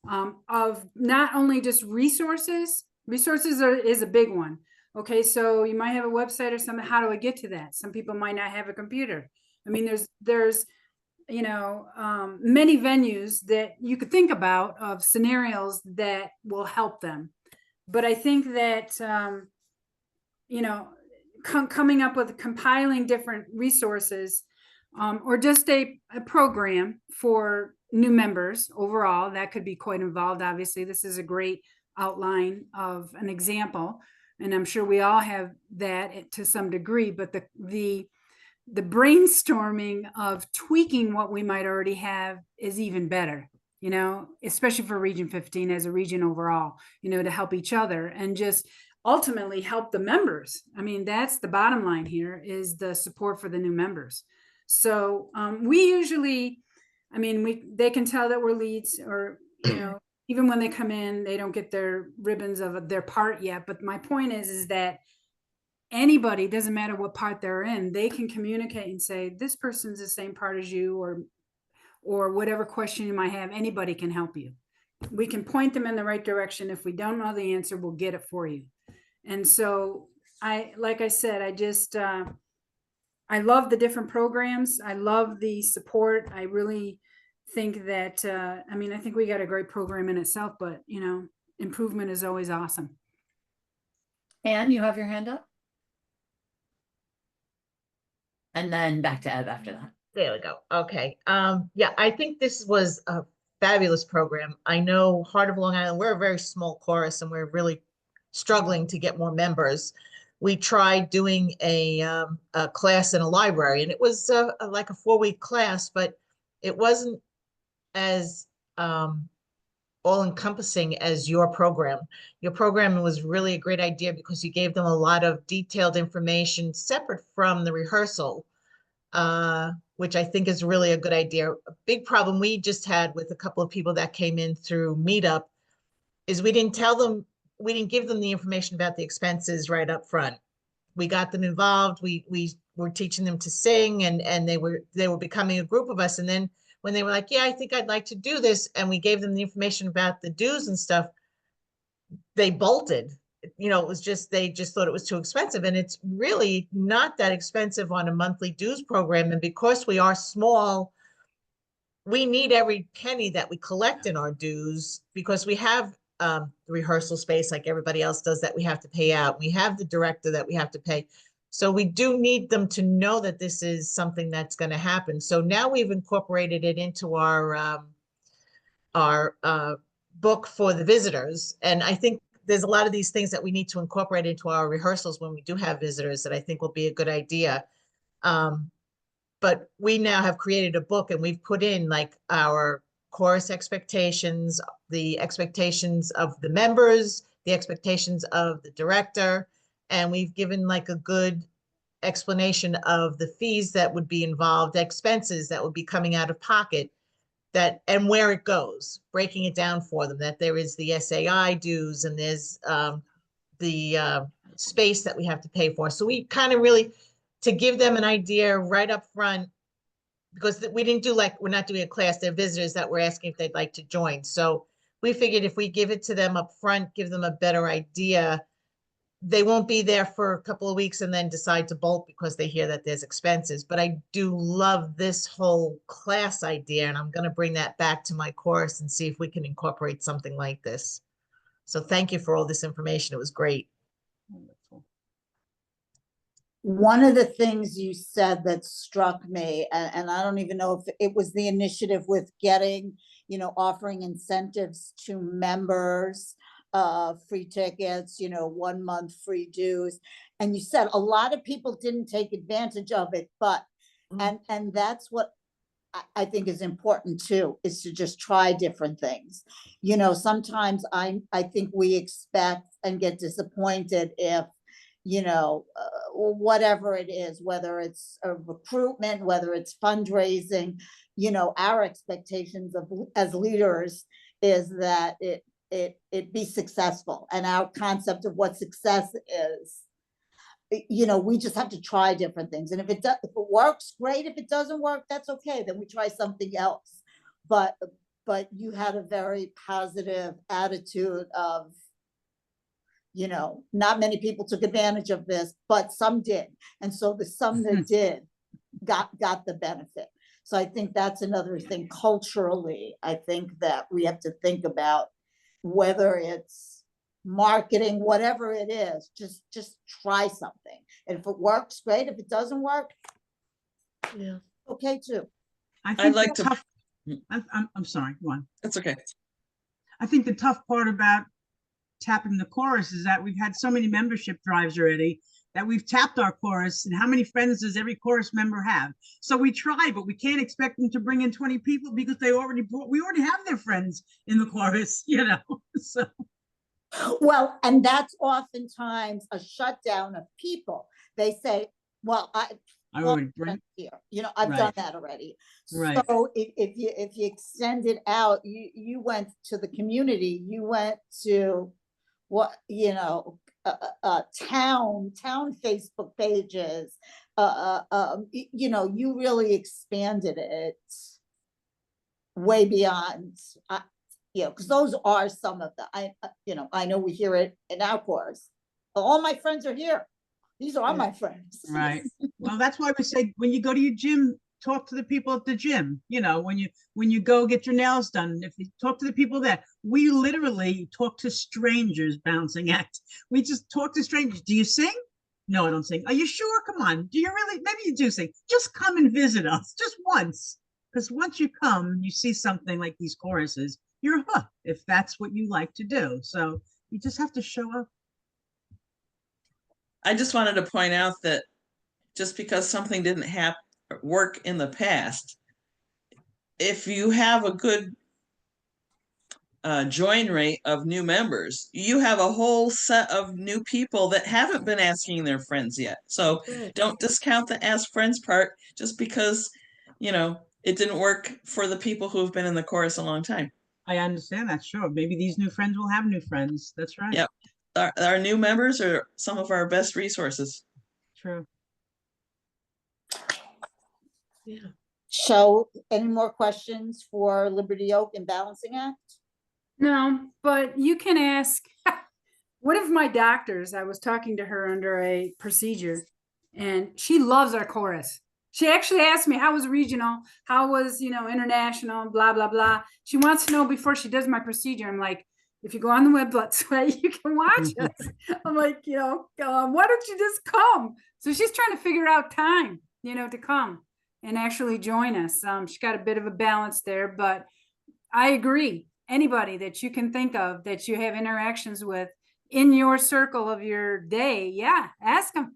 of not only just resources. Resources is a big one. Okay, so you might have a website or something. How do I get to that? Some people might not have a computer. I mean, there's many venues that you could think about of scenarios that will help them. But I think that, coming up with compiling different resources or just a program for new members overall, that could be quite involved. Obviously, this is a great outline of an example, and I'm sure we all have that to some degree, but the brainstorming of tweaking what we might already have is even better, especially for Region 15 as a region overall, to help each other and just ultimately help the members. I mean, that's the bottom line here is the support for the new members. So we usually, they can tell that we're leads or, even when they come in, they don't get their ribbons of their part yet. But my point is that anybody, doesn't matter what part they're in, they can communicate and say, this person's the same part as you, or whatever question you might have, anybody can help you. We can point them in the right direction. If we don't know the answer, we'll get it for you. And so like I said, I love the different programs. I love the support. I really think that, I think we got a great program in itself, but improvement is always awesome. Anne, you have your hand up? And then back to Ev after that. There we go. Okay. Yeah, I think this was a fabulous program. I know Heart of Long Island, we're a very small chorus and we're really struggling to get more members. We tried doing a class in a library, and it was like a 4-week class, but it wasn't as all-encompassing as your program. Your program was really a great idea because you gave them a lot of detailed information separate from the rehearsal, which I think is really a good idea. A big problem we just had with a couple of people that came in through Meetup is we didn't give them the information about the expenses right up front. We got them involved. We were teaching them to sing, and they were becoming a group of us. And then when they were like, yeah, I think I'd like to do this, and we gave them the information about the dues and stuff, they bolted. You know, it was just, they just thought it was too expensive, and it's really not that expensive on a monthly dues program. And because we are small, we need every penny that we collect in our dues, because we have the rehearsal space like everybody else does that we have to pay out. We have the director that we have to pay. So we do need them to know that this is something that's going to happen. So now we've incorporated it into our book for the visitors. And I think there's a lot of these things that we need to incorporate into our rehearsals when we do have visitors that I think will be a good idea. But we now have created a book, and we've put in like our chorus expectations, the expectations of the members, the expectations of the director, and we've given like a good explanation of the fees that would be involved, expenses that would be coming out of pocket, that and where it goes, breaking it down for them, that there is the SAI dues and there's the space that we have to pay for. So we kind of really, to give them an idea right up front, because we didn't do like, we're not doing a class, they're visitors that we're asking if they'd like to join. So we figured if we give it to them up front, give them a better idea, they won't be there for a couple of weeks and then decide to bolt because they hear that there's expenses. But I do love this whole class idea, and I'm going to bring that back to my course and see if we can incorporate something like this. So thank you for all this information. It was great. One of the things you said that struck me, and I don't even know if it was the initiative with getting, you know, offering incentives to members, free tickets, you know, 1 month free dues. And you said a lot of people didn't take advantage of it, but, and that's what I think is important too, is to just try different things. You know, sometimes I think we expect and get disappointed if, you know, whatever it is, whether it's a recruitment, whether it's fundraising, you know, our expectations of as leaders is that it be successful, and our concept of what success is, you know, we just have to try different things. And if it works, great. If it doesn't work, that's okay. Then we try something else. But you had a very positive attitude of, you know, not many people took advantage of this, but some did. And so the some that did got the benefit. So I think that's another thing culturally. I think that we have to think about, whether it's marketing, whatever it is, just try something. And if it works, great. If it doesn't work, yeah, okay too. I'd like to. I'm sorry. Go on. That's okay. I think the tough part about tapping the chorus is that we've had so many membership drives already that we've tapped our chorus, and how many friends does every chorus member have? So we try, but we can't expect them to bring in 20 people because we already have their friends in the chorus, you know. So well, and that's oftentimes a shutdown of people. They say, well, I already bring here, you know, I've done that already. Right. So if you extend it out, you went to the community, you went to what, you know, town Facebook pages, you know, you really expanded it way beyond, you know, because those are some of the, you know, I know we hear it in our course. All my friends are here. These are all my friends. Right. Well, that's why we say when you go to your gym, talk to the people at the gym. You know, when you go get your nails done, if you talk to the people there, we literally talk to strangers bouncing act. We just talk to strangers. Do you sing? No, I don't sing. Are you sure? Come on. Do you really? Maybe you do sing. Just come and visit us just once. Because once you come, you see something like these choruses, you're hooked if that's what you like to do. So you just have to show up. I just wanted to point out that just because something didn't work in the past, if you have a good join rate of new members, you have a whole set of new people that haven't been asking their friends yet. So don't discount the ask friends part just because, you know, it didn't work for the people who have been in the chorus a long time. I understand that, sure. Maybe these new friends will have new friends. That's right. Yep. Our new members are some of our best resources. True. yeah. So, any more questions for Liberty Oak and Balancing Act? No, but you can ask, one of my doctors, I was talking to her under a procedure, and she loves our chorus. She actually asked me, how was regional? How was, international, blah, blah, blah. She wants to know before she does my procedure. I'm like, if you go on the website, you can watch us. I'm like, why don't you just come? So she's trying to figure out time, to come and actually join us. She's got a bit of a balance there, but I agree. Anybody that you can think of that you have interactions with in your circle of your day, yeah, ask them.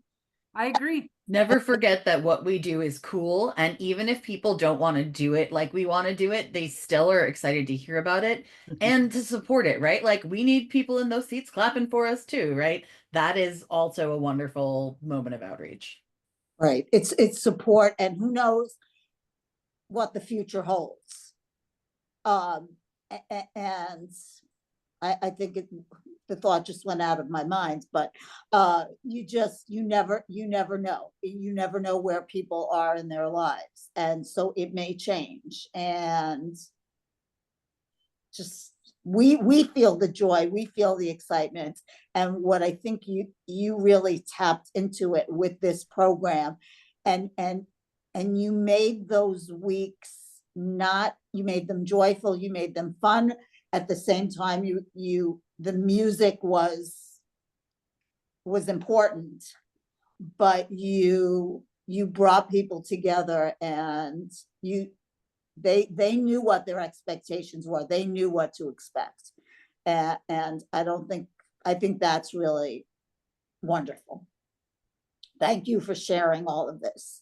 I agree. Never forget that what we do is cool. And even if people don't want to do it like we want to do it, they still are excited to hear about it and to support it, right? Like we need people in those seats clapping for us too, right? That is also a wonderful moment of outreach. Right. It's support, and who knows what the future holds. And I think the thought just went out of my mind, but you never know. You never know where people are in their lives. And so it may change. And just we feel the joy, we feel the excitement. And what I think you really tapped into it with this program, and you made those weeks you made them joyful, you made them fun. At the same time, the music was important, but you brought people together, and they knew what their expectations were. They knew what to expect. And I think that's really wonderful. Thank you for sharing all of this.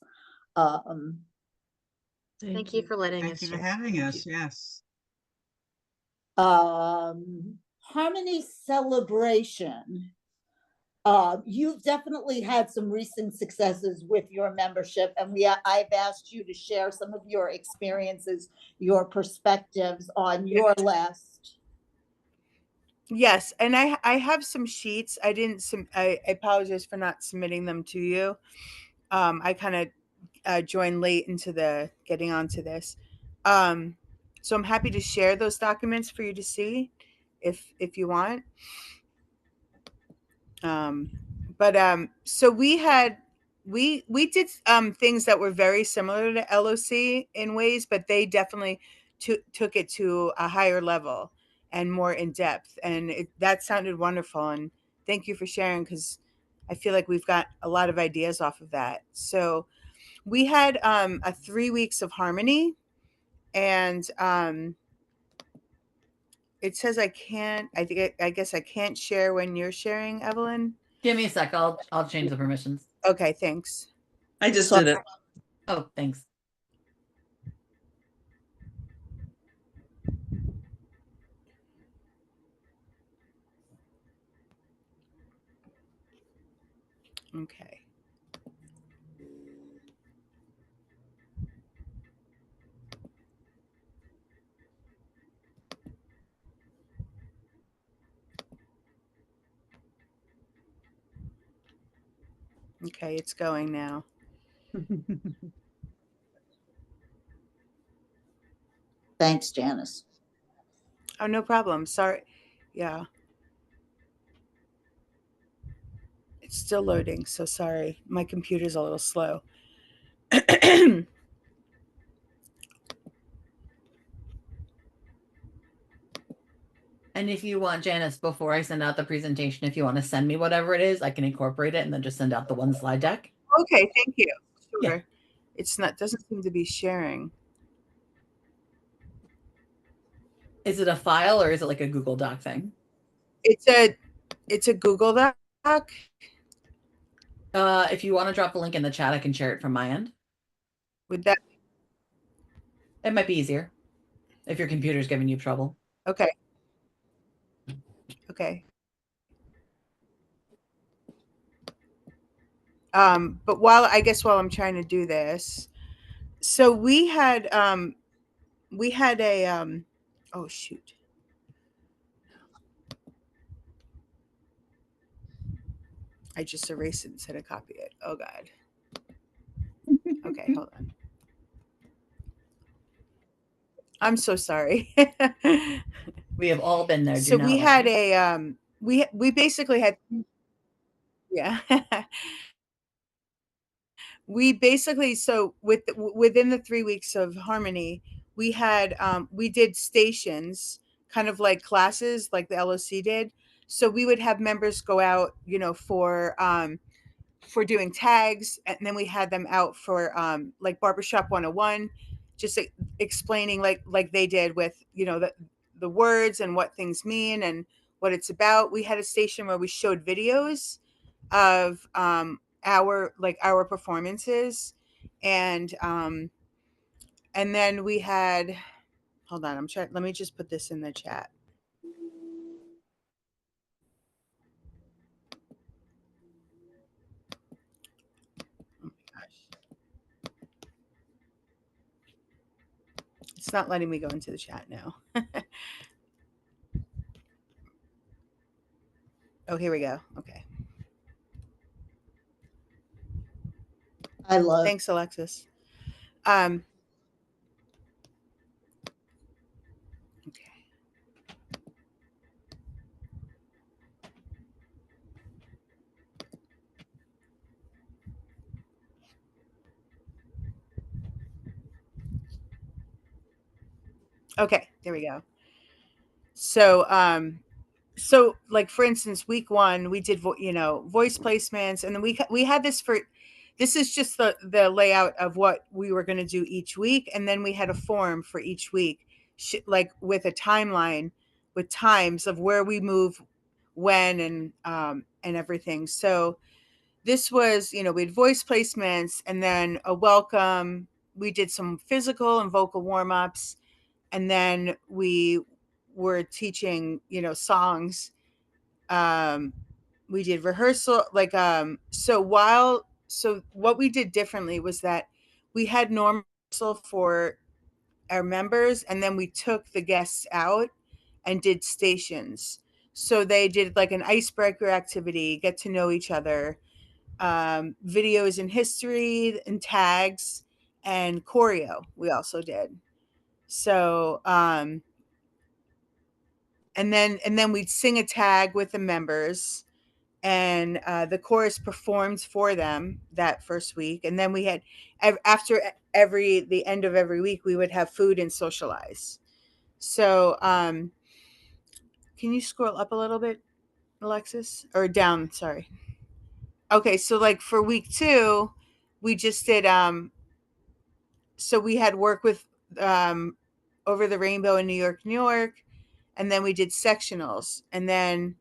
Thank you for letting Thank us you for share. having us. Yes. Harmony celebration. You've definitely had some recent successes with your membership, and I've asked you to share some of your experiences, your perspectives on your last. Yes, and I have some sheets. I apologize for not submitting them to you. I kind of joined late into getting onto this. So I'm happy to share those documents for you to see if you want. So we did things that were very similar to LOC in ways, but they definitely took it to a higher level and more in depth, and that sounded wonderful. And thank you for sharing, because I feel like we've got a lot of ideas off of that. So we had a 3 weeks of harmony, and it says I guess I can't share when you're sharing, Evelyn. Give me a sec. I'll change the permissions. Okay, thanks. I just did it. Oh, thanks. Okay. Okay, it's going now. Thanks, Janice. Oh, no problem. Sorry. Yeah. It's still loading, so sorry. My computer's a little slow. And if you want, Janice, before I send out the presentation, if you want to send me whatever it is, I can incorporate it and then just send out the one slide deck. Okay, thank you. Sure. Yeah. It's doesn't seem to be sharing. Is it a file or is it like a Google Doc thing? It's a Google Doc. If you want to drop the link in the chat, I can share it from my end. Would that? It might be easier if your computer's giving you trouble. Okay. Okay. But while I'm trying to do this, so we had a oh shoot. I just erased it instead of copy it. Oh God. Okay, hold on. I'm so sorry. We have all been there. So Do we not had worry. a we basically had yeah. We basically so within the 3 weeks of Harmony, we had we did stations, kind of like classes like the LOC did. So we would have members go out, for doing tags, and then we had them out for like barbershop 101, just explaining like they did with the words and what things mean and what it's about. We had a station where we showed videos of our performances, and then we had, hold on, I'm trying, let me just put this in the chat. Oh my gosh, it's not letting me go into the chat now. Oh, here we go. Okay, I love. thanks, Alexis. Okay. Okay, there we go. So like for instance, week 1 we did voice placements, and then we had this for, this is just the layout of what we were going to do each week, and then we had a form for each week, like with a timeline with times of where we move when and everything. So this was, we had voice placements, and then a welcome. We did some physical and vocal warm-ups, and then we were teaching songs. We did rehearsal, like so what we did differently was that we had normal rehearsal for our members, and then we took the guests out and did stations. So they did like an icebreaker activity, get to know each other, videos in history and tags, and choreo we also did. So and then we'd sing a tag with the members, and the chorus performed for them that first week, and then we had after the end of every week we would have food and socialize. So can you scroll up a little bit, Alexis, or down? Sorry. Okay, so like for week 2 we just did so we had work with Over the Rainbow in New York, New York, and then we did sectionals, and then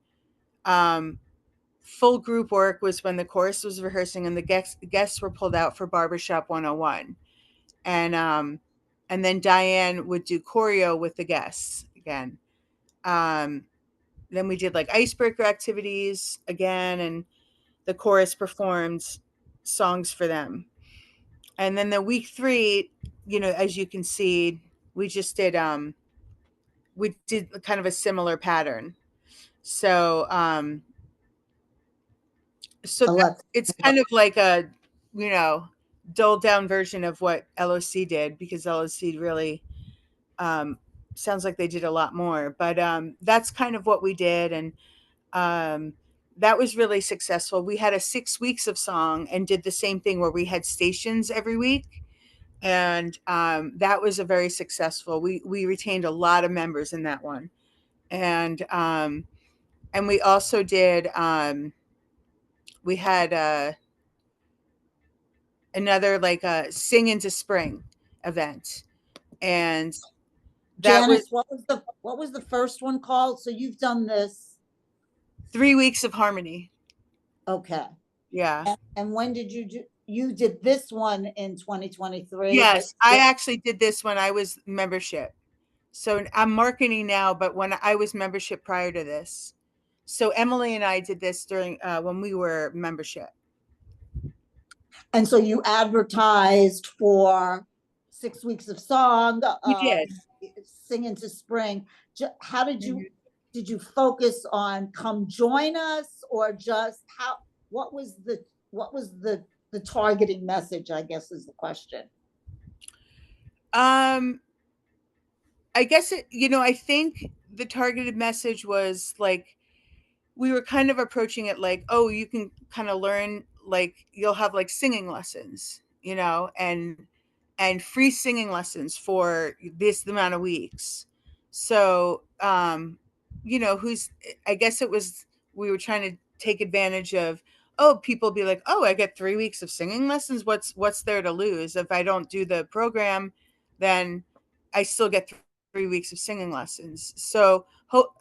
full group work was when the chorus was rehearsing and the guests were pulled out for barbershop 101, and then Diane would do choreo with the guests again. Then we did like icebreaker activities again, and the chorus performed songs for them. And then the week 3, as you can see, we just did we did kind of a similar pattern. So it's kind of like a dulled down version of what LOC did, because LOC really sounds like they did a lot more, but that's kind of what we did. And that was really successful. We had a 6 weeks of song and did the same thing where we had stations every week, and that was a very successful. We retained a lot of members in that one, and we also did we had another like a sing into spring event, and that Janice, was what was the first one called? So you've done this 3 weeks of harmony. Okay. Yeah. And when did you did this one in 2023? Yes, I actually did this when I was membership. So I'm marketing now, but when I was membership prior to this. So Emily and I did this during when we were membership. And so you advertised for 6 weeks of song. We did. Sing into spring. How did you focus on come join us, or just what was the targeting message, I guess is the question. I guess I think the targeted message was like, we were kind of approaching it like, oh, you can kind of learn, like you'll have like singing lessons, and free singing lessons for this amount of weeks. So, who's, I guess it was, we were trying to take advantage of, oh, people be like, oh, I get 3 weeks of singing lessons. What's there to lose? If I don't do the program, then I still get 3 weeks of singing lessons. So,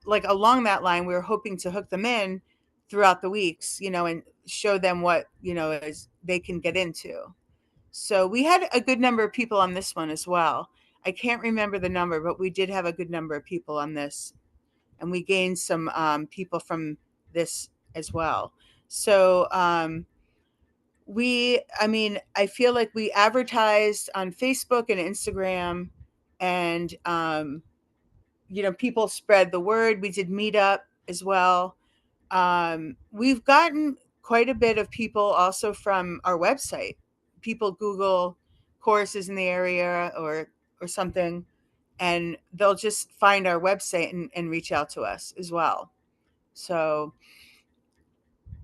like along that line, we were hoping to hook them in throughout the weeks, and show them what, is they can get into. So we had a good number of people on this one as well. I can't remember the number, but we did have a good number of people on this, and we gained some people from this as well. So I feel like we advertised on Facebook and Instagram, and people spread the word. We did meetup as well. We've gotten quite a bit of people also from our website. People Google courses in the area or something, and they'll just find our website and reach out to us as well. So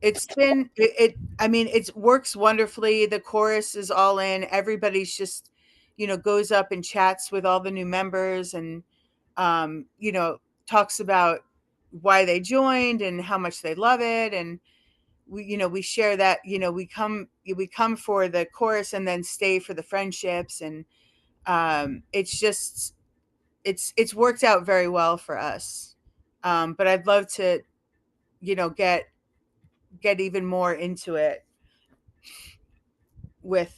it's been it works wonderfully. The chorus is all in. Everybody's just goes up and chats with all the new members, and talks about why they joined and how much they love it. And we share that, we come for the chorus and then stay for the friendships. And it's worked out very well for us. But I'd love to get even more into it with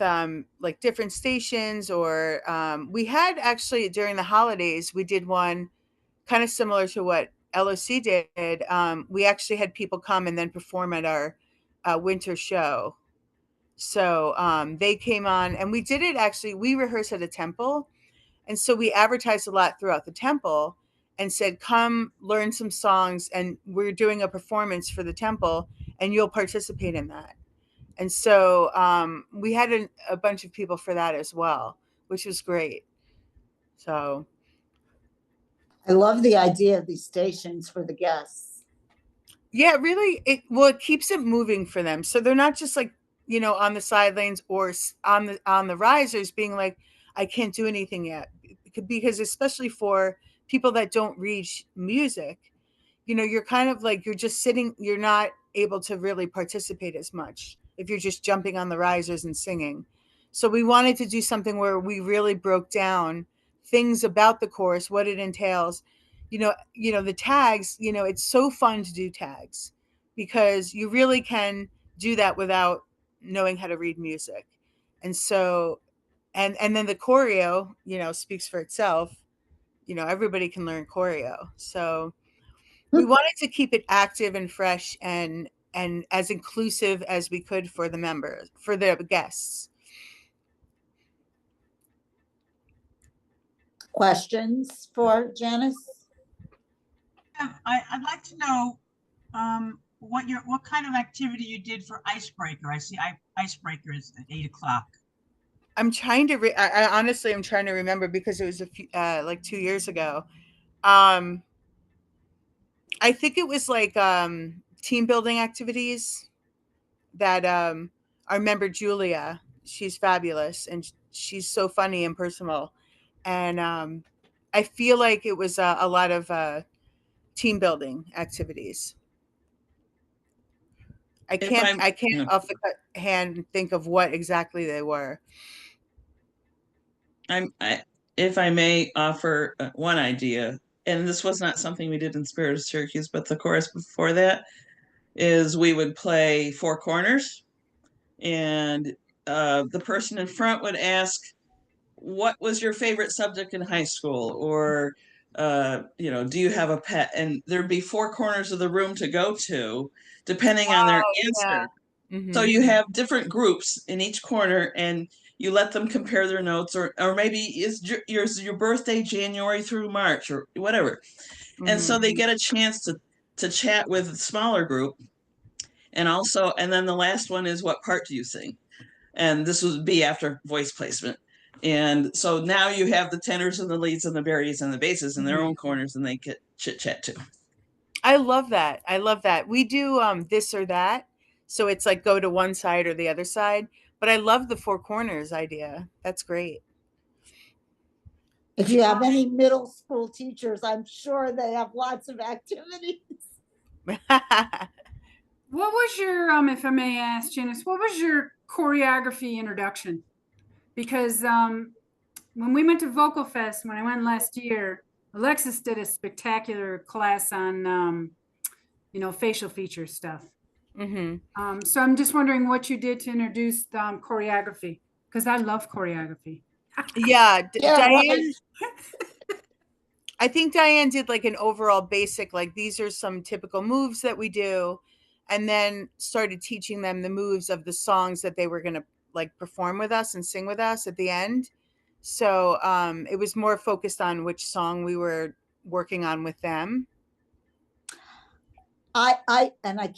like different stations, or we had actually during the holidays, we did one kind of similar to what LOC did. We actually had people come and then perform at our winter show. So they came on, and we did it actually, we rehearsed at a temple. And so we advertised a lot throughout the temple and said, come learn some songs, and we're doing a performance for the temple, and you'll participate in that. And so we had a bunch of people for that as well, which was great. So I love the idea of these stations for the guests. yeah, really, it keeps it moving for them. So they're not just like, on the sidelines or on the risers being like, I can't do anything yet. Because especially for people that don't read music, you're kind of like, you're just sitting, you're not able to really participate as much if you're just jumping on the risers and singing. So we wanted to do something where we really broke down things about the course, what it entails. The tags, it's so fun to do tags, because you really can do that without knowing how to read music. And so, and then the choreo, speaks for itself. Everybody can learn choreo. So we wanted to keep it active and fresh and as inclusive as we could for the members, for the guests. Questions for Janice? I'd like to know what kind of activity you did for Icebreaker. I see Icebreaker is at 8 o'clock. I'm trying to, I honestly, I'm trying to remember, because it was a few, like 2 years ago. I think it was like team building activities that our member Julia, she's fabulous, and she's so funny and personal. And I feel like it was a lot of team building activities. I can't off the hand think of what exactly they were. If I may offer one idea, and this was not something we did in Spirit of Syracuse, but the chorus before that is we would play Four Corners, and the person in front would ask, what was your favorite subject in high school? Or, do you have a pet? And there'd be four corners of the room to go to, depending on their answer. Yeah. Mm-hmm. So you have different groups in each corner, and you let them compare their notes, or maybe is your birthday January through March or whatever. Mm-hmm. And so they get a chance to chat with a smaller group. And then the last one is, what part do you sing? And this would be after voice placement. And so now you have the tenors and the leads and the barries and the basses in their own corners, and they get chit chat too. I love that. I love that. We do this or that. So it's like go to one side or the other side. But I love the four corners idea. That's great. If you have any middle school teachers, I'm sure they have lots of activities. What was your, if I may ask, Janice, what was your choreography introduction? Because when we went to Vocal Fest, when I went last year, Alexis did a spectacular class on, facial feature stuff. So I'm just wondering what you did to introduce choreography, because I love choreography. Yeah, Yeah, Diane. right. I think Diane did like an overall basic, like these are some typical moves that we do, and then started teaching them the moves of the songs that they were going to like perform with us and sing with us at the end. So it was more focused on which song we were working on with them. I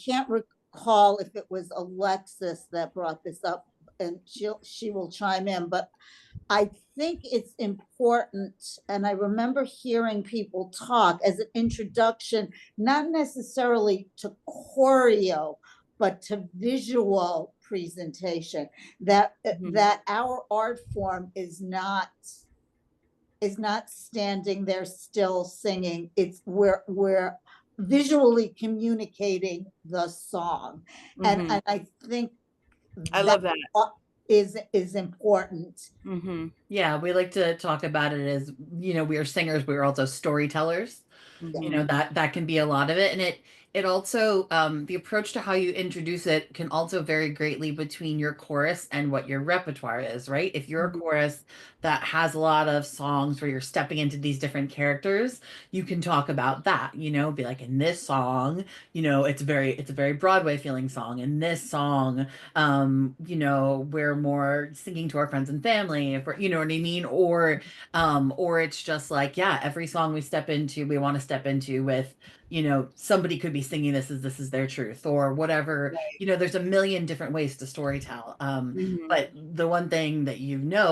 can't recall if it was Alexis that brought this up, and she will chime in, but I think it's important, and I remember hearing people talk as an introduction, not necessarily to choreo, but to visual presentation, that that our art form is not standing there still singing. It's we're visually communicating the song, and I think I love that. Is important. Yeah, we like to talk about it as, we are singers, we are also storytellers. That can be a lot of it. And it also, the approach to how you introduce it can also vary greatly between your chorus and what your repertoire is, right? If you're a chorus that has a lot of songs where you're stepping into these different characters, you can talk about that, be like, in this song, it's a very Broadway feeling song. In this song, we're more singing to our friends and family, if we're, you know what I mean? Or it's just like, yeah, every song we want to step into with, somebody could be singing this is their truth or whatever. Right. There's a million different ways to storytell. But the one thing that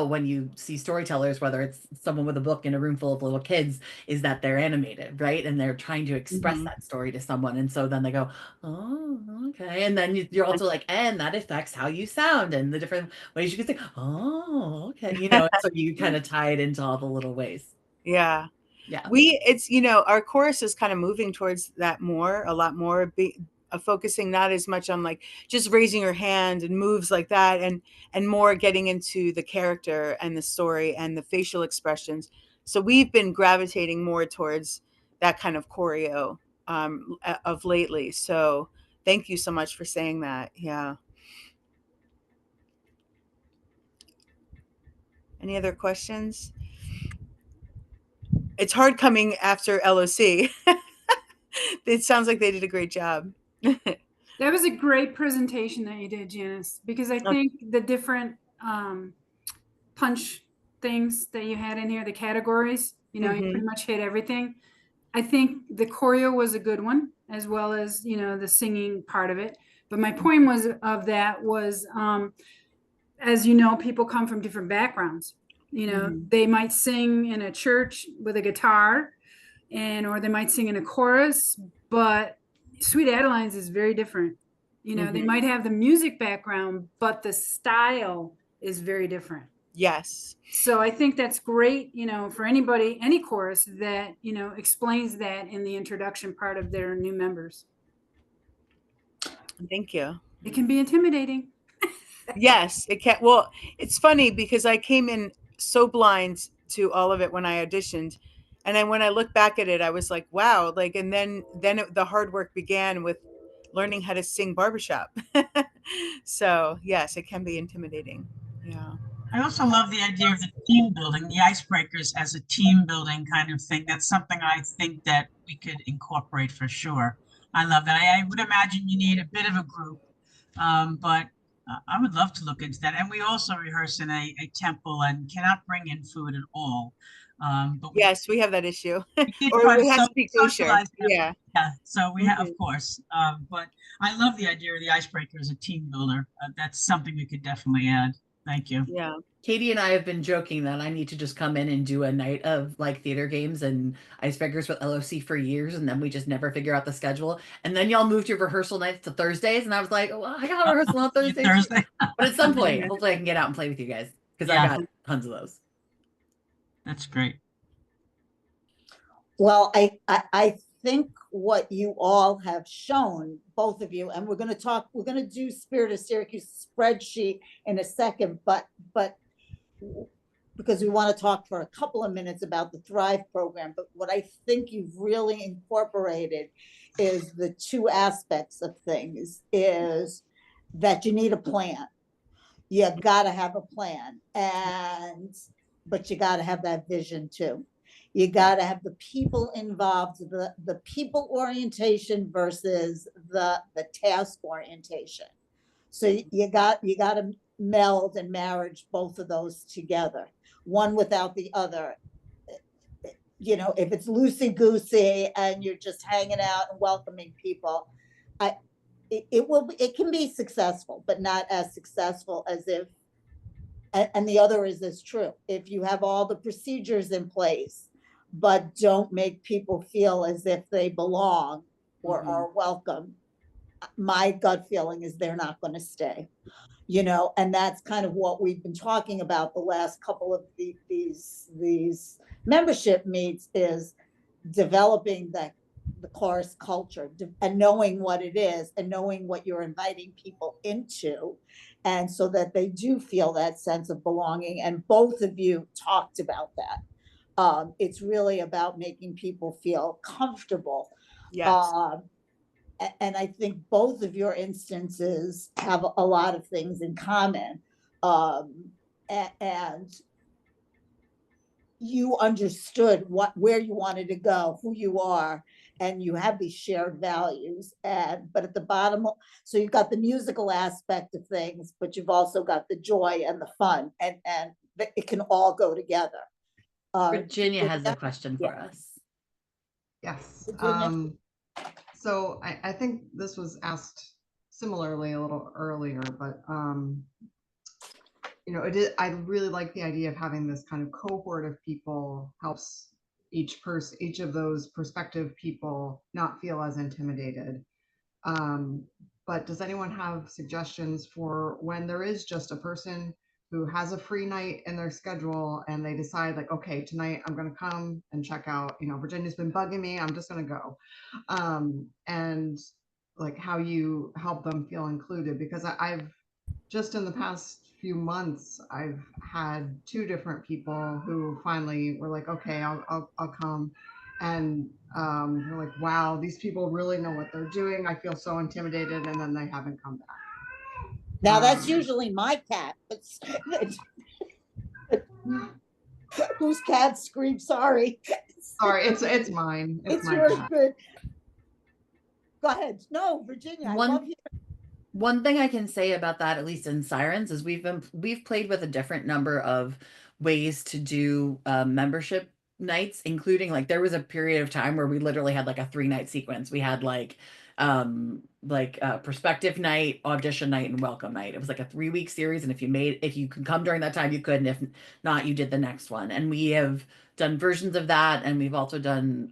when you see storytellers, whether it's someone with a book in a room full of little kids, is that they're animated, right? And they're trying to express that story to someone. And so then they go, oh, okay. And then you're also like, and that affects how you sound and the different ways you can say, oh, okay. So you kind of tie it into all the little ways. Yeah. Yeah. It's, our chorus is kind of moving towards that a lot more, focusing not as much on like just raising your hand and moves like that, and more getting into the character and the story and the facial expressions. So we've been gravitating more towards that kind of choreo of lately. So thank you so much for saying that. Yeah. Any other questions? It's hard coming after LOC. It sounds like they did a great job. That was a great presentation that you did, Janice, because I think the different punch things that you had in here, the categories, you pretty much hit everything. I think the choreo was a good one, as well as, the singing part of it. But my point was as people come from different backgrounds. They might sing in a church with a guitar, or they might sing in a chorus, but Sweet Adelines is very different. They might have the music background, but the style is very different. Yes. So I think that's great, for anybody, any chorus that, explains that in the introduction part of their new members. Thank you. It can be intimidating. Yes, it can. Well, it's funny because I came in so blind to all of it when I auditioned. And then when I look back at it, I was like, wow, and then the hard work began with learning how to sing barbershop. So yes, it can be intimidating. Yeah. I also love the idea of the team building, the icebreakers as a team building kind of thing. That's something I think that we could incorporate for sure. I love that. I would imagine you need a bit of a group, but I would love to look into that. And we also rehearse in a temple and cannot bring in food at all. But yes, we have that issue. Or we have to be kosher. Yeah. So we have, of course. But I love the idea of the icebreaker as a team builder. That's something we could definitely add. Thank you. Yeah. Katie and I have been joking that I need to just come in and do a night of like theater games and ice figures with LOC for years, and then we just never figure out the schedule. And then y'all moved your rehearsal nights to Thursdays, and I was like, well, I got a rehearsal on Thursdays. Thursday. But at some point, hopefully I can get out and play with you guys because I Yeah. got tons of those. That's great. Well, I think what you all have shown, both of you, and we're going to do Spirit of Syracuse spreadsheet in a second, but because we want to talk for a couple of minutes about the Thrive program, but what I think you've really incorporated is the two aspects of things, is that you need a plan. You got to have a plan, but you got to have that vision too. You got to have the people involved, the people orientation versus the task orientation. So you got to meld and marriage both of those together, one without the other. You know, if it's loosey-goosey and you're just hanging out and welcoming people, it can be successful, but not as successful as if, and the other is as true. If you have all the procedures in place, but don't make people feel as if they belong or are welcome, my gut feeling is they're not going to stay. You know, and that's kind of what we've been talking about the last couple of these membership meets, is developing the chorus culture and knowing what it is and knowing what you're inviting people into, and so that they do feel that sense of belonging. And both of you talked about that. It's really about making people feel comfortable. Yes. And I think both of your instances have a lot of things in common. And you understood where you wanted to go, who you are, and you have these shared values. But at the bottom, so you've got the musical aspect of things, but you've also got the joy and the fun, and it can all go together. Virginia has a question for us. Yes. Virginia? So I think this was asked similarly a little earlier, but you know, I really like the idea of having this kind of cohort of people. Helps each of those prospective people not feel as intimidated. But does anyone have suggestions for when there is just a person who has a free night in their schedule and they decide, like, okay, tonight I'm going to come and check out, you know, Virginia's been bugging me, I'm just going to go. And like how you help them feel included, because I've just in the past few months, I've had two different people who finally were like, okay, I'll come. And they're like, wow, these people really know what they're doing. I feel so intimidated. And then they haven't come back. Now that's usually my cat. Whose cat screamed? Sorry. Sorry, it's mine. It's my yours. cat. Good. Go ahead. No, Virginia. I love you. One thing I can say about that, at least in Sirens, is we've played with a different number of ways to do membership nights, including, like, there was a period of time where we literally had like a 3-night sequence. We had like perspective night, audition night, and welcome night. It was like a 3-week series, and if you could come during that time, you could, and if not, you did the next one. And we have done versions of that, and we've also done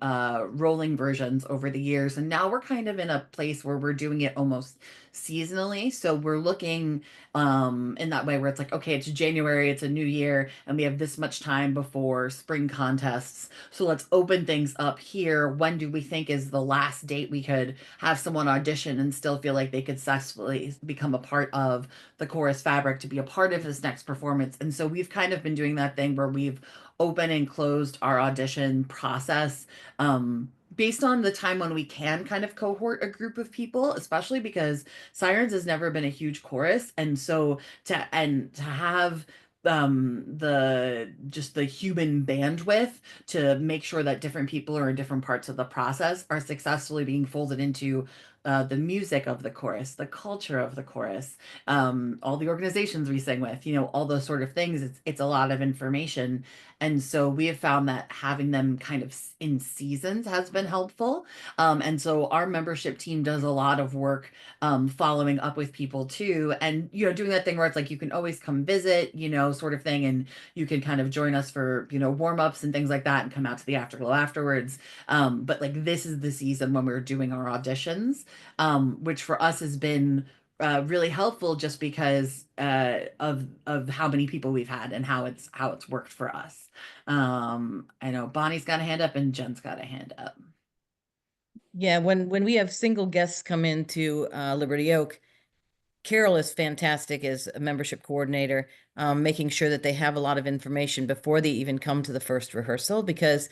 rolling versions over the years. And now we're kind of in a place where we're doing it almost seasonally. So we're looking in that way where it's like, okay, it's January, it's a new year, and we have this much time before spring contests. So let's open things up here. When do we think is the last date we could have someone audition and still feel like they could successfully become a part of the chorus fabric to be a part of this next performance? And so we've kind of been doing that thing where we've open and closed our audition process based on the time when we can kind of cohort a group of people, especially because Sirens has never been a huge chorus. And so to have the human bandwidth to make sure that different people are in different parts of the process are successfully being folded into the music of the chorus, the culture of the chorus, all the organizations we sing with, you know, all those sort of things. It's a lot of information. And so we have found that having them kind of in seasons has been helpful. And so our membership team does a lot of work following up with people too. And, doing that thing where it's like, you can always come visit, sort of thing. And you can kind of join us for, warm ups and things like that and come out to the afterglow afterwards. But like, this is the season when we're doing our auditions, which for us has been really helpful just because of how many people we've had and how it's worked for us. I know Bonnie's got a hand up and Jen's got a hand up. Yeah, when we have single guests come into Liberty Oak, Carol is fantastic as a membership coordinator, making sure that they have a lot of information before they even come to the first rehearsal, because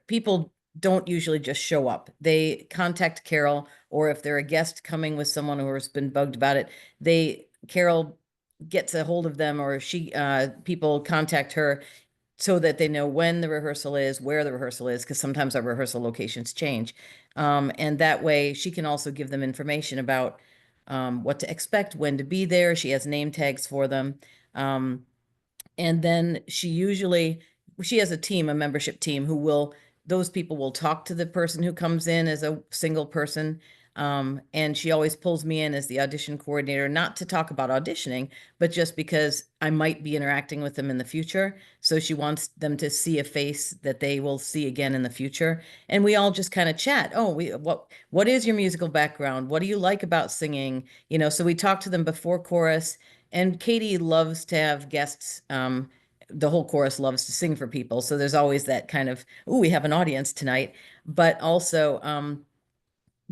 people don't usually just show up. They contact Carol, or if they're a guest coming with someone who has been bugged about it, Carol gets a hold of them, or people contact her so that they know when the rehearsal is, where the rehearsal is, because sometimes our rehearsal locations change. And that way she can also give them information about what to expect, when to be there. She has name tags for them. And then she has a team, a membership team, those people will talk to the person who comes in as a single person. And she always pulls me in as the audition coordinator, not to talk about auditioning, but just because I might be interacting with them in the future. So she wants them to see a face that they will see again in the future. And we all just kind of chat. Oh, what is your musical background? What do you like about singing? So we talk to them before chorus. And Katie loves to have guests. The whole chorus loves to sing for people. So there's always that kind of, oh, we have an audience tonight. But also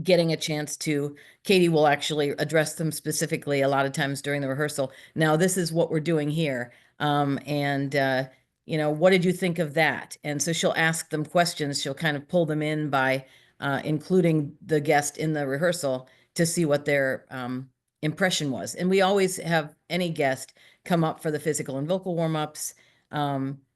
getting a chance Katie will actually address them specifically a lot of times during the rehearsal. Now, this is what we're doing here. What did you think of that? And so she'll ask them questions. She'll kind of pull them in by including the guest in the rehearsal to see what their impression was. And we always have any guest come up for the physical and vocal warm-ups.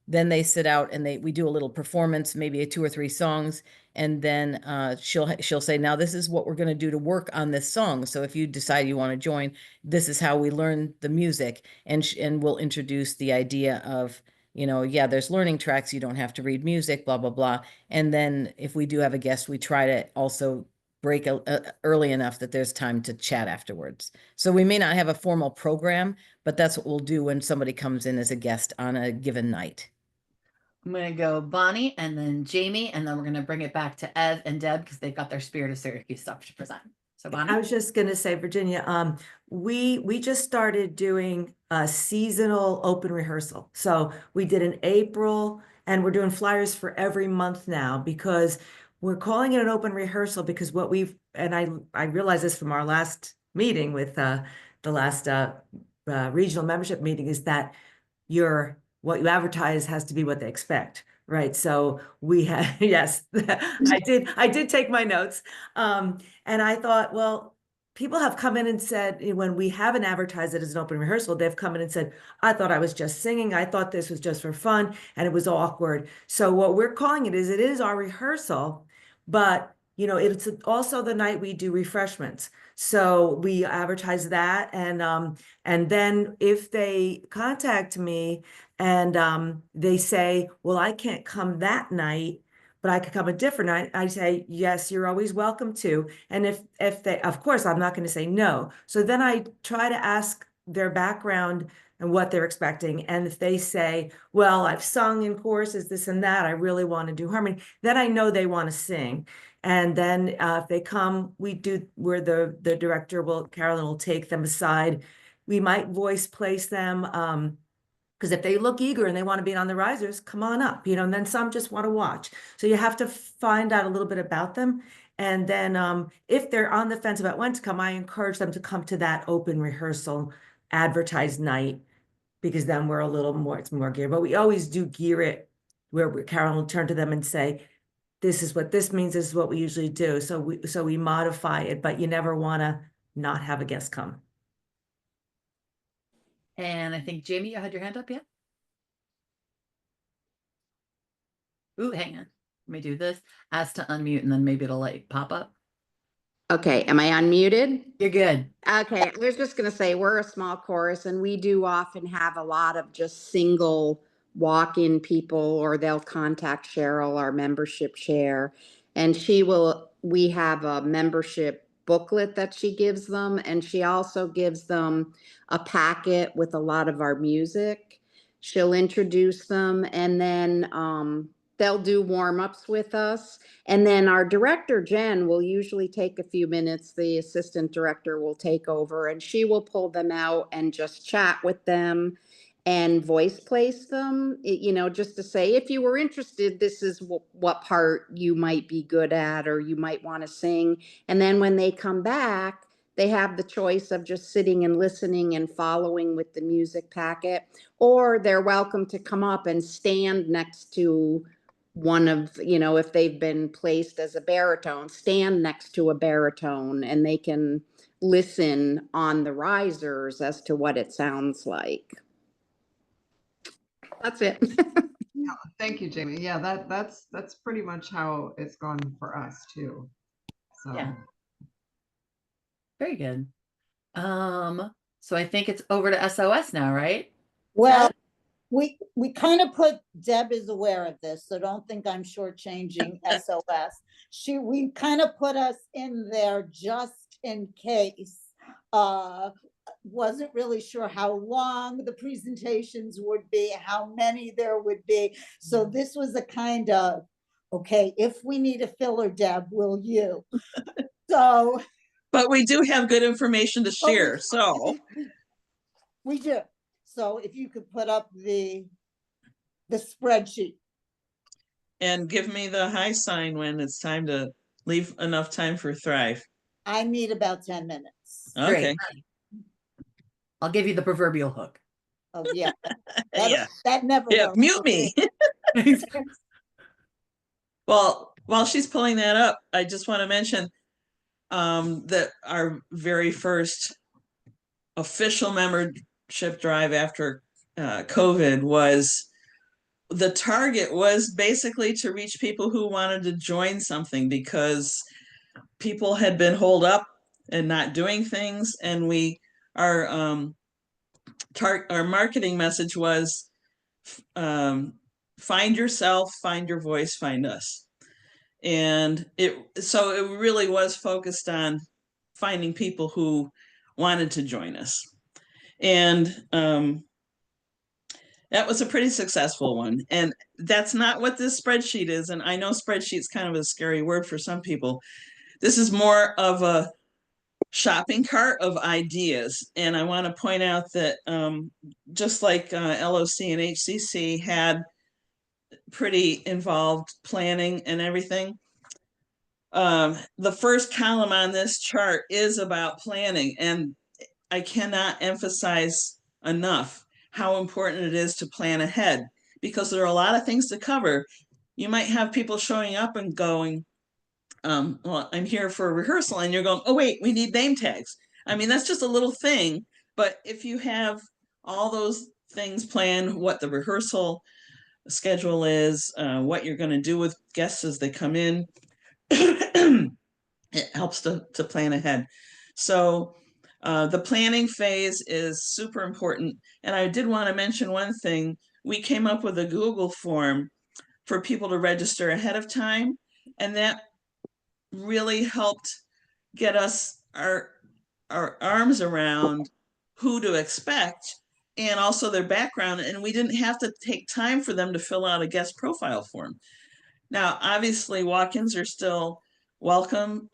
Then they sit out and we do a little performance, maybe 2 or 3 songs. And then she'll say, now this is what we're going to do to work on this song. So if you decide you want to join, this is how we learn the music. And we'll introduce the idea of, there's learning tracks. You don't have to read music, blah, blah, blah. And then if we do have a guest, we try to also break early enough that there's time to chat afterwards. So we may not have a formal program, but that's what we'll do when somebody comes in as a guest on a given night. I'm going to go Bonnie and then Jamie, and then we're going to bring it back to Ev and Deb because they've got their Spirit of Syracuse stuff to present. So Bonnie? I was just going to say, Virginia, we just started doing a seasonal open rehearsal. So we did in April, and we're doing flyers for every month now, because we're calling it an open rehearsal because I realized this from our last meeting with the last regional membership meeting, is that what you advertise has to be what they expect, right? So we had, yes, I did take my notes. And I thought, well, people have come in and said, when we haven't advertised it as an open rehearsal, they've come in and said, I thought I was just singing. I thought this was just for fun, and it was awkward. So what we're calling it is our rehearsal, but it's also the night we do refreshments. So we advertise that, and then if they contact me and they say, well, I can't come that night, but I could come a different night, I say, yes, you're always welcome to. And if they, of course, I'm not going to say no. So then I try to ask their background and what they're expecting. And if they say, well, I've sung in choruses, this and that, I really want to do harmony, then I know they want to sing. And then if they come, where the director Carolyn will take them aside. We might voice place them, because if they look eager and they want to be on the risers, come on up, and then some just want to watch. So you have to find out a little bit about them. And then if they're on the fence about when to come, I encourage them to come to that open rehearsal advertised night, because then we're it's more geared. But we always do gear it where Carolyn will turn to them and say, this is what this means, this is what we usually do. So we modify it, but you never want to not have a guest come. And I think Jamie, you had your hand up yet? Ooh, hang on. Let me do this. Ask to unmute, and then maybe it'll pop up. Okay, am I unmuted? You're good. Okay, I was just going to say we're a small chorus, and we do often have a lot of just single walk-in people, or they'll contact Cheryl, our membership chair, and we have a membership booklet that she gives them, and she also gives them a packet with a lot of our music. She'll introduce them, and then they'll do warm-ups with us. And then our director, Jen, will usually take a few minutes. The assistant director will take over, and she will pull them out and just chat with them and voice place them, just to say, if you were interested, this is what part you might be good at, or you might want to sing. And then when they come back, they have the choice of just sitting and listening and following with the music packet, or they're welcome to come up and stand next to one of, if they've been placed as a baritone, stand next to a baritone, and they can listen on the risers as to what it sounds like. That's it. Yeah, thank you, Jamie. Yeah, that's pretty much how it's gone for us too. So Yeah. Very good. So I think it's over to SOS now, right? Well, we kind of put, Deb is aware of this, so don't think I'm shortchanging SOS. We kind of put us in there just in case. Wasn't really sure how long the presentations would be, how many there would be. So this was a kind of, okay, if we need a filler, Deb, will you? So. But we do have good information to share, so. We do. So if you could put up the spreadsheet. And give me the high sign when it's time to leave enough time for Thrive. I need about 10 minutes. Okay. Great. I'll give you the proverbial hook. Oh, yeah. Yeah. That never works. Mute me. Well, while she's pulling that up, I just want to mention that our very first official membership drive after COVID the target was basically to reach people who wanted to join something, because people had been holed up and not doing things. And our marketing message was, find yourself, find your voice, find us. And so it really was focused on finding people who wanted to join us. And that was a pretty successful one. And that's not what this spreadsheet is. And I know spreadsheet's kind of a scary word for some people. This is more of a shopping cart of ideas. And I want to point out that just like LOC and HCC had pretty involved planning and everything, the first column on this chart is about planning. And I cannot emphasize enough how important it is to plan ahead, because there are a lot of things to cover. You might have people showing up and going, well, I'm here for a rehearsal, and you're going, oh wait, we need name tags. I mean, that's just a little thing, but if you have all those things planned, what the rehearsal schedule is, what you're going to do with guests as they come in, it helps to plan ahead. So the planning phase is super important. And I did want to mention one thing. We came up with a Google form for people to register ahead of time. And that really helped get us our arms around who to expect and also their background. And we didn't have to take time for them to fill out a guest profile form. Now, obviously, walk-ins are still welcome.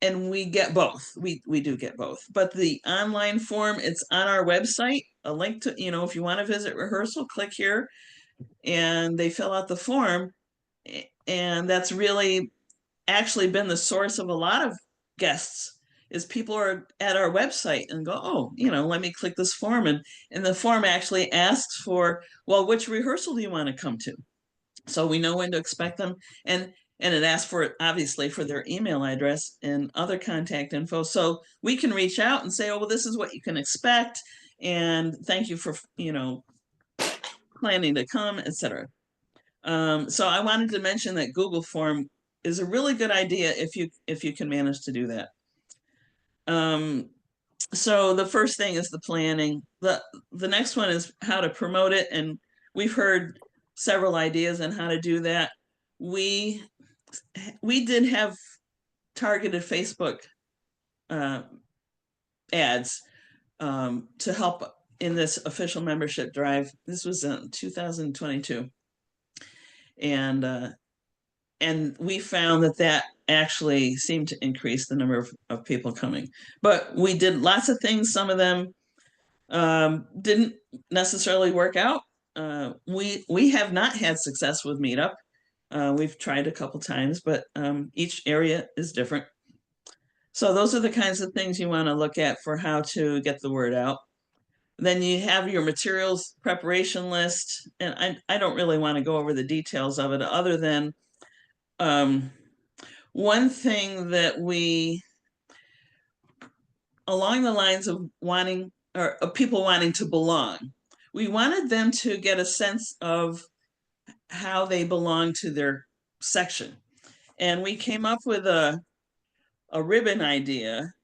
And we get both. We do get both. But the online form, it's on our website. A link to, if you want to visit rehearsal, click here and they fill out the form. And that's really actually been the source of a lot of guests, is people are at our website and go, oh, let me click this form. And the form actually asks for, well, which rehearsal do you want to come to? So we know when to expect them. And it asks for, obviously, for their email address and other contact info. So we can reach out and say, oh, well, this is what you can expect. And thank you for, planning to come, etc. So I wanted to mention that Google form is a really good idea if you can manage to do that. So the first thing is the planning. The next one is how to promote it. And we've heard several ideas on how to do that. We did have targeted Facebook ads to help in this official membership drive. This was in 2022. And we found that actually seemed to increase the number of people coming. But we did lots of things. Some of them didn't necessarily work out. We have not had success with Meetup. We've tried a couple times, but each area is different. So those are the kinds of things you want to look at for how to get the word out. Then you have your materials preparation list, and I don't really want to go over the details of it other than one thing that we, along the lines of wanting, or of people wanting to belong, we wanted them to get a sense of how they belong to their section. And we came up with a ribbon idea.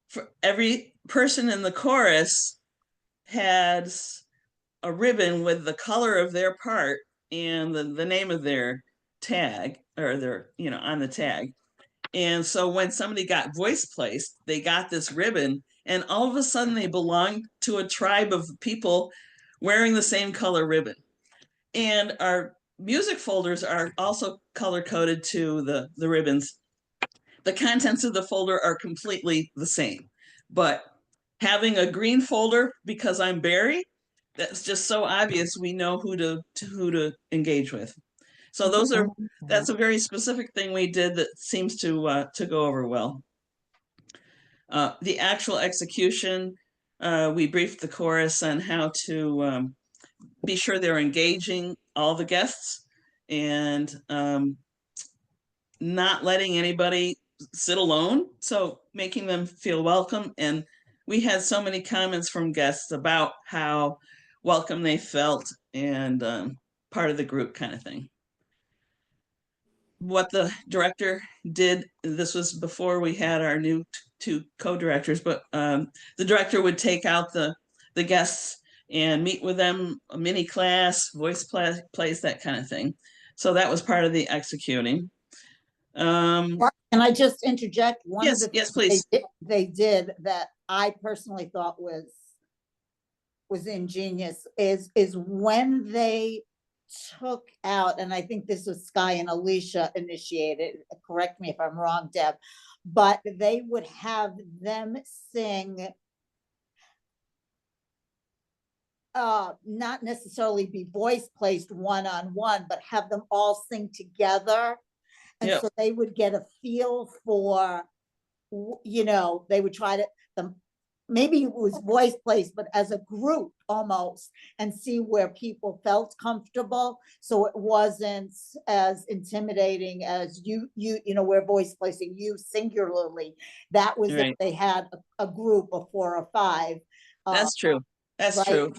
For every person in the chorus has a ribbon with the color of their part and the name of their tag, or their, on the tag. And so when somebody got voice placed, they got this ribbon, and all of a sudden they belonged to a tribe of people wearing the same color ribbon. And our music folders are also color coded to the ribbons. The contents of the folder are completely the same, but having a green folder, because I'm Barry, that's just so obvious. We know who to engage with. So that's a very specific thing we did that seems to go over well. The actual execution, we briefed the chorus on how to be sure they're engaging all the guests and not letting anybody sit alone. So making them feel welcome. And we had so many comments from guests about how welcome they felt and part of the group kind of thing. What the director did, this was before we had our new two co-directors, but the director would take out the guests and meet with them, a mini class, voice plays, that kind of thing. So that was part of the executing. Can I just interject? One yes, of the yes, please. they did that I personally thought was ingenious is when they took out, and I think this was Sky and Alicia initiated, correct me if I'm wrong, Deb, but they would have them sing, not necessarily be voice placed one-on-one, but have them all sing together. And Yep. so they would get a feel for, they would try to, maybe it was voice placed, but as a group almost, and see where people felt comfortable. So it wasn't as intimidating as we're voice placing you singularly. That was Right. if they had a group of 4 or 5. That's true. That's right? true.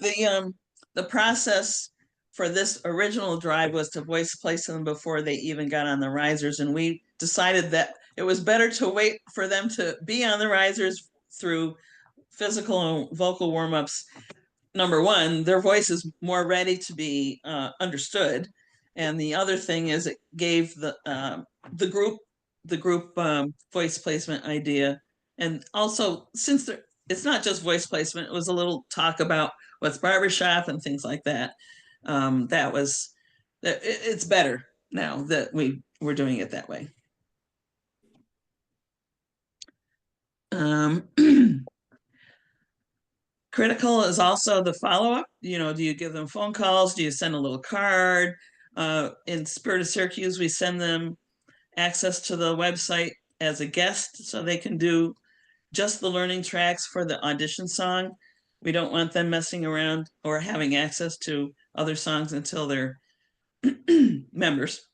The process for this original drive was to voice place them before they even got on the risers. And we decided that it was better to wait for them to be on the risers through physical and vocal warm-ups. Number one, their voice is more ready to be understood. And the other thing is it gave the group voice placement idea. And also, since it's not just voice placement, it was a little talk about what's barbershop and things like that. It's better now that we're doing it that way. Critical is also the follow-up. Do you give them phone calls? Do you send a little card? In Spirit of Syracuse, we send them access to the website as a guest so they can do just the learning tracks for the audition song. We don't want them messing around or having access to other songs until they're members.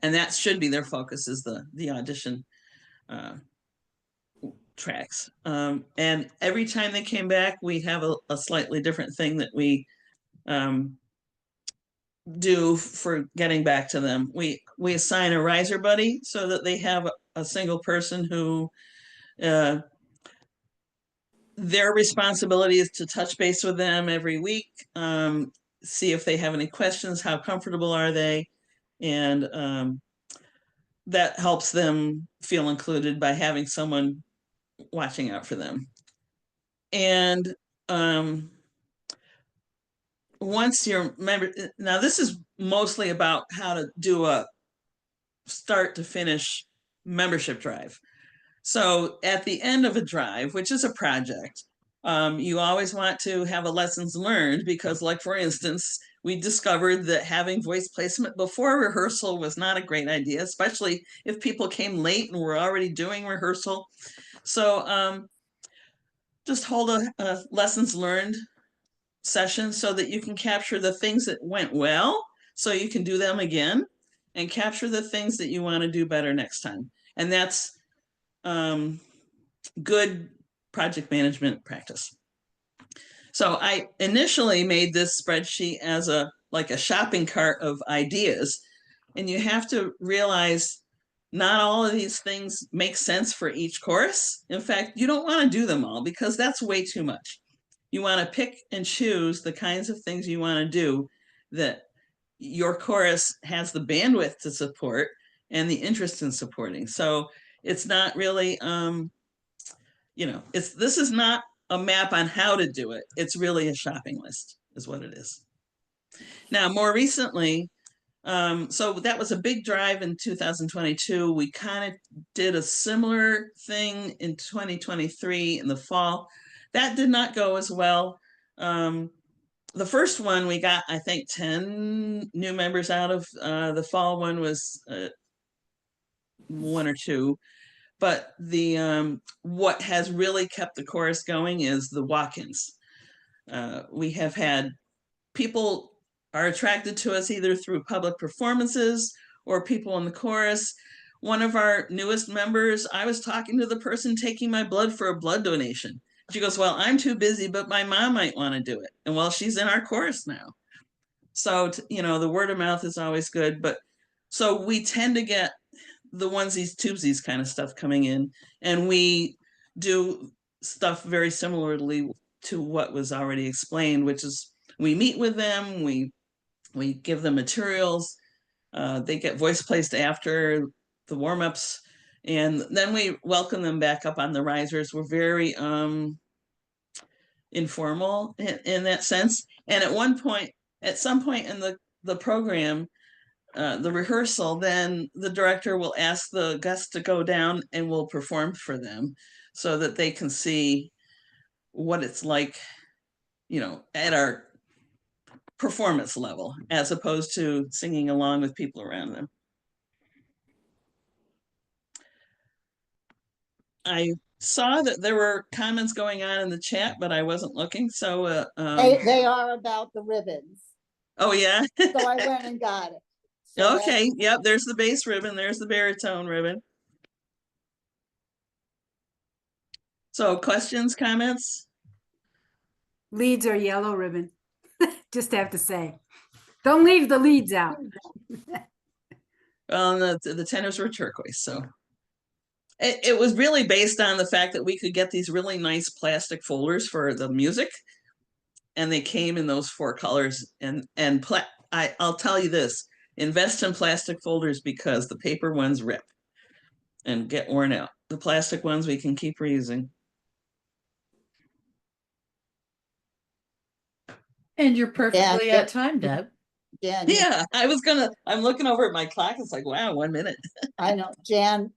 And that should be their focus, is the audition tracks. And every time they came back, we have a slightly different thing that we do for getting back to them. We assign a riser buddy so that they have a single person who their responsibility is to touch base with them every week. see if they have any questions, how comfortable are they, and that helps them feel included by having someone watching out for them. And once you're member, now this is mostly about how to do a start to finish membership drive. So at the end of a drive, which is a project, you always want to have a lessons learned, because like, for instance, we discovered that having voice placement before rehearsal was not a great idea, especially if people came late and were already doing rehearsal. So just hold a lessons learned session so that you can capture the things that went well, so you can do them again, and capture the things that you want to do better next time. And that's good project management practice. So I initially made this spreadsheet as like a shopping cart of ideas, and you have to realize not all of these things make sense for each course. In fact, you don't want to do them all, because that's way too much. You want to pick and choose the kinds of things you want to do that your chorus has the bandwidth to support and the interest in supporting. So it's not really, this is not a map on how to do it. It's really a shopping list is what it is. Now, more recently, so that was a big drive in 2022. We kind of did a similar thing in 2023 in the fall. That did not go as well. The first one we got, I think, 10 new members out of. The fall one was 1 or 2. But the what has really kept the chorus going is the walk-ins. We have had people are attracted to us either through public performances or people in the chorus. One of our newest members, I was talking to the person taking my blood for a blood donation. She goes, well, I'm too busy, but my mom might want to do it. And well, she's in our chorus now. So, the word of mouth is always good. But so we tend to get the onesies, twosies kind of stuff coming in. And we do stuff very similarly to what was already explained, which is we meet with them, we give them materials, they get voice placed after the warm-ups, and then we welcome them back up on the risers. We're very informal in that sense. And at some point in the program, the rehearsal, then the director will ask the guests to go down and we'll perform for them so that they can see what it's like, at our performance level, as opposed to singing along with people around them. I saw that there were comments going on in the chat, but I wasn't looking. So they are about the ribbons. Oh yeah. So I went and got it. So okay. Yep. There's the bass ribbon. There's the baritone ribbon. So questions, comments? Leads are yellow ribbon. Just have to say. Don't leave the leads out. Well, the tenors were turquoise, so it was really based on the fact that we could get these really nice plastic folders for the music, and they came in those 4 colors. And I'll tell you this: invest in plastic folders, because the paper ones rip and get worn out. The plastic ones we can keep reusing. And you're perfectly at time, Deb. Yeah, I'm looking over at my clock. It's like, wow, 1 minute. I know, Jan.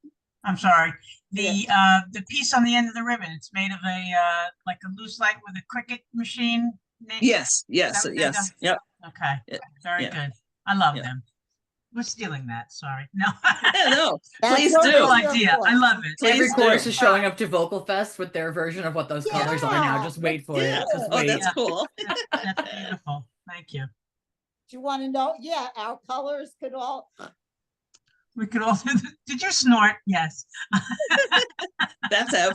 I'm sorry. The piece on the end of the ribbon, it's made of like a loose light with a Cricut machine. Yes. Yep. Okay. Very good. I love them. We're stealing that. Sorry. No. No. Please do. Cool idea. I love it. Every chorus is showing up to Vocal Fest with their version of what those colors are now. Just wait for it. Just wait. That's cool. That's beautiful. Thank you. Do you want to know? Yeah, our colors could all. We could also. Did you snort? Yes. That's Ev.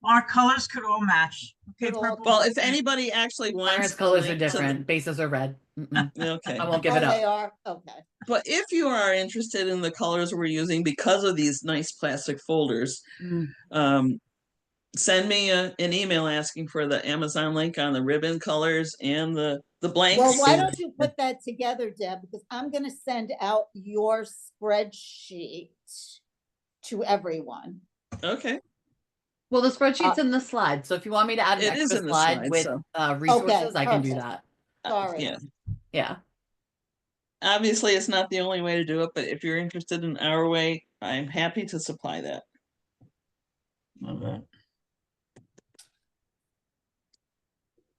Our colors could all match. Okay. Well, if anybody actually wants, colors are different. Bases are red. Okay. I won't give it up. They are okay. But if you are interested in the colors we're using because of these nice plastic folders, send me an email asking for the Amazon link on the ribbon colors and the blanks. Well, why don't you put that together, Deb, because I'm gonna send out your spreadsheet to everyone. Okay. Well, the spreadsheet's in the slide, so if you want me to add an It is extra in the slide slide, with so. resources, I can do perfect. that. Sorry. Yeah. Yeah. Obviously, it's not the only way to do it, but if you're interested in our way, I'm happy to supply that.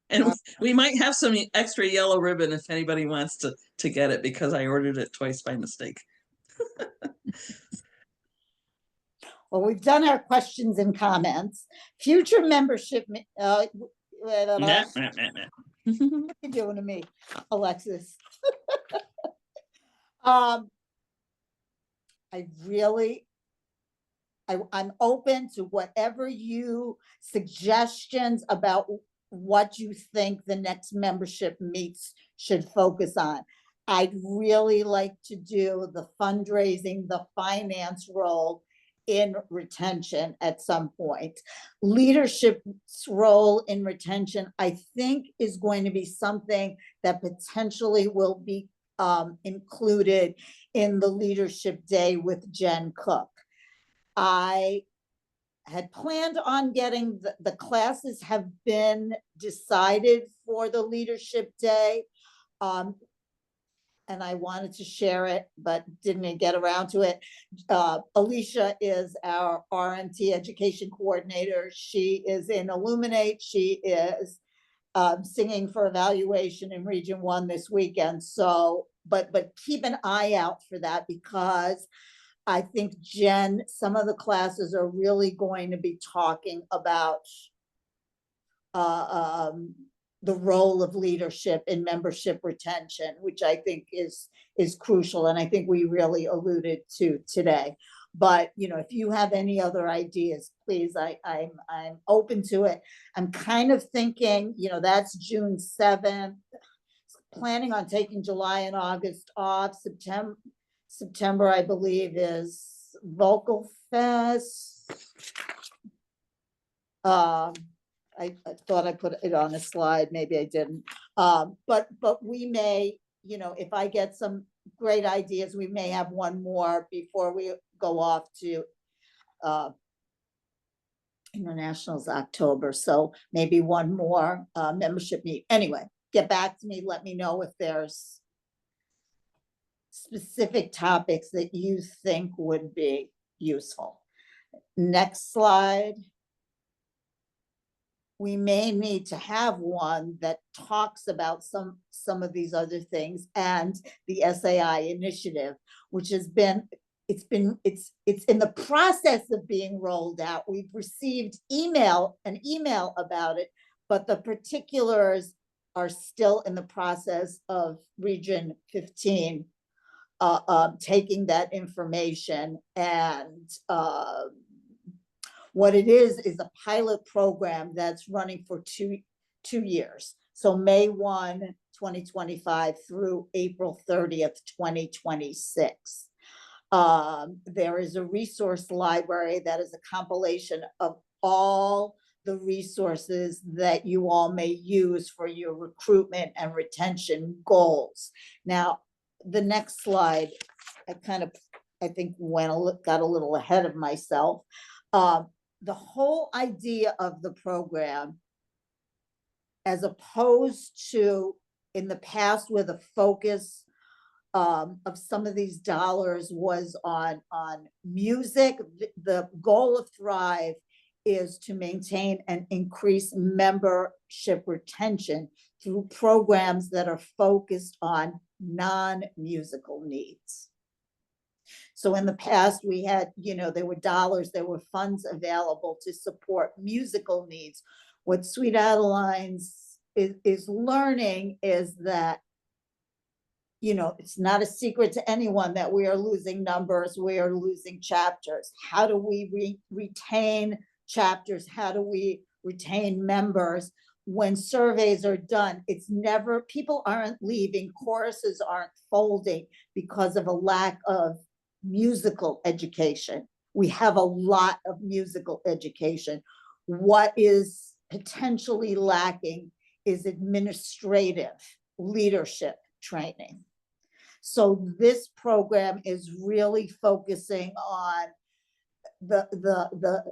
And we might have some extra yellow ribbon if anybody wants to get it, because I ordered it twice by mistake. Well, we've done our questions and comments. Future membership. What are you doing to me, Alexis? I'm open to whatever suggestions about what you think the next membership meets should focus on. I'd really like to do the fundraising, the finance role in retention at some point. Leadership's role in retention, I think, is going to be something that potentially will be included in the leadership day with Jen Cook. I had planned on getting the classes have been decided for the leadership day. And I wanted to share it, but didn't get around to it. Alicia is our RMT education coordinator. She is in Illuminate. She is singing for evaluation in Region 1 this weekend. So, but keep an eye out for that, because I think Jen, some of the classes are really going to be talking about the role of leadership in membership retention, which I think is crucial, and I think we really alluded to today. But if you have any other ideas, please, I'm open to it. I'm kind of thinking, that's June 7th. Planning on taking July and August off. September, I believe, is Vocal Fest. I thought I put it on a slide, maybe I didn't. But we may, if I get some great ideas, we may have one more before we go off to Internationals October. So maybe one more membership meet. Anyway, get back to me. Let me know if there's specific topics that you think would be useful. Next slide. We may need to have one that talks about some of these other things, and the SAI initiative, which has been, it's in the process of being rolled out. We've received an email about it, but the particulars are still in the process of Region 15 taking that information, and what it is a pilot program that's running for two years. So May 1, 2025 through April 30th, 2026. There is a resource library that is a compilation of all the resources that you all may use for your recruitment and retention goals. Now, the next slide, I think got a little ahead of myself. The whole idea of the program, as opposed to in the past where the focus of some of these dollars was on music, the goal of Thrive is to maintain and increase membership retention through programs that are focused on non-musical needs. So in the past, we had, there were dollars, there were funds available to support musical needs. What Sweet Adelines is learning is that, it's not a secret to anyone that we are losing numbers, we are losing chapters. How do we retain chapters? How do we retain members? When surveys are done, people aren't leaving, choruses aren't folding because of a lack of musical education. We have a lot of musical education. what is potentially lacking is administrative leadership training. So this program is really focusing on the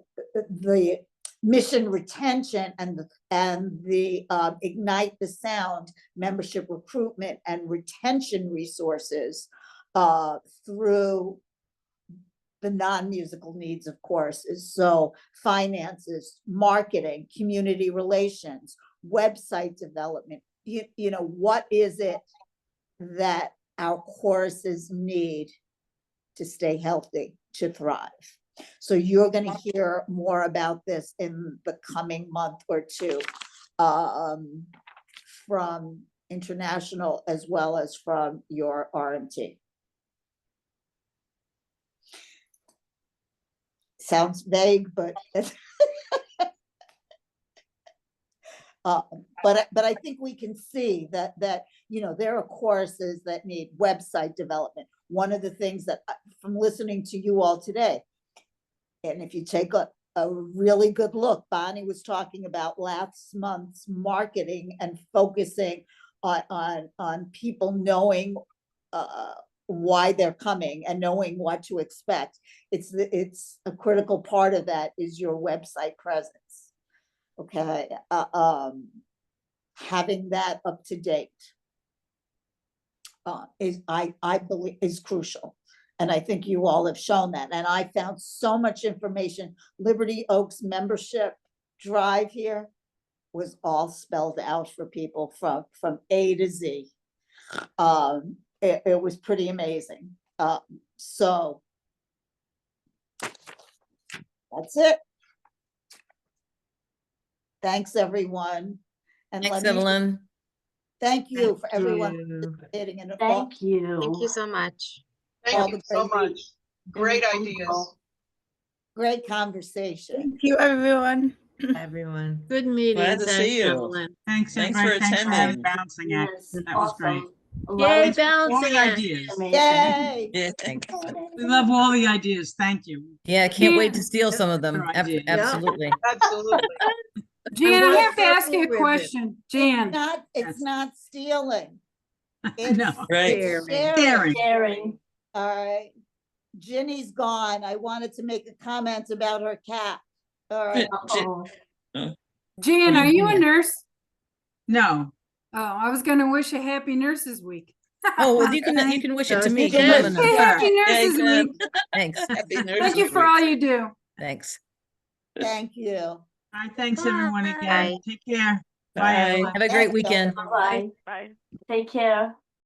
mission retention and the Ignite the Sound membership recruitment and retention resources through the non-musical needs of courses. So finances, marketing, community relations, website development. You know, what is it that our courses need to stay healthy, to thrive? So you're going to hear more about this in the coming month or two from international as well as from your RMT. Sounds vague, but but I think we can see that you know, there are courses that need website development. One of the things that from listening to you all today, and if you take a really good look, Bonnie was talking about last month's marketing and focusing on people knowing why they're coming and knowing what to expect. It's a critical part of that is your website presence. Okay, having that up to date is I believe is crucial. And I think you all have shown that. And I found so much information. Liberty Oaks membership drive here was all spelled out for people from A to Z. It was pretty amazing. So that's it. Thanks, everyone. And Thanks, Evelyn. Thank you for everyone participating in it. Thank you so much. Thank you so much. Great ideas. Great conversation. Thank you, everyone. Everyone. Good meeting. Glad to see you. Evelyn. Thanks, Thanks everybody. for Thanks for attending. bouncing it. That was great. Yay, Thanks for all bouncing the it. ideas. Yay. Yeah. We love all the ideas. Thank you. Yeah, can't wait to steal some of them. Good idea. Absolutely. Absolutely. Jan, I want have to ask you a purple ribbon. question. Jan, It's not stealing. It's No. Right. sharing. Sharing. All right. Ginny's gone. I wanted to make a comment about her cat. All right. Jan, are you a nurse? No. Oh, I was going to wish a happy Nurses Week. Oh, well, you can wish it to me. you 'Cause can. I'm a nurse. Happy Yeah, Nurses you Week. can. Thanks. Happy Thank Nurses you for Week. all you do. Thanks. Thank you. All right. Thanks, everyone, again. Bye. Take care. Bye, Bye. everyone. Have a great Thanks, weekend. everyone. Bye. Take care.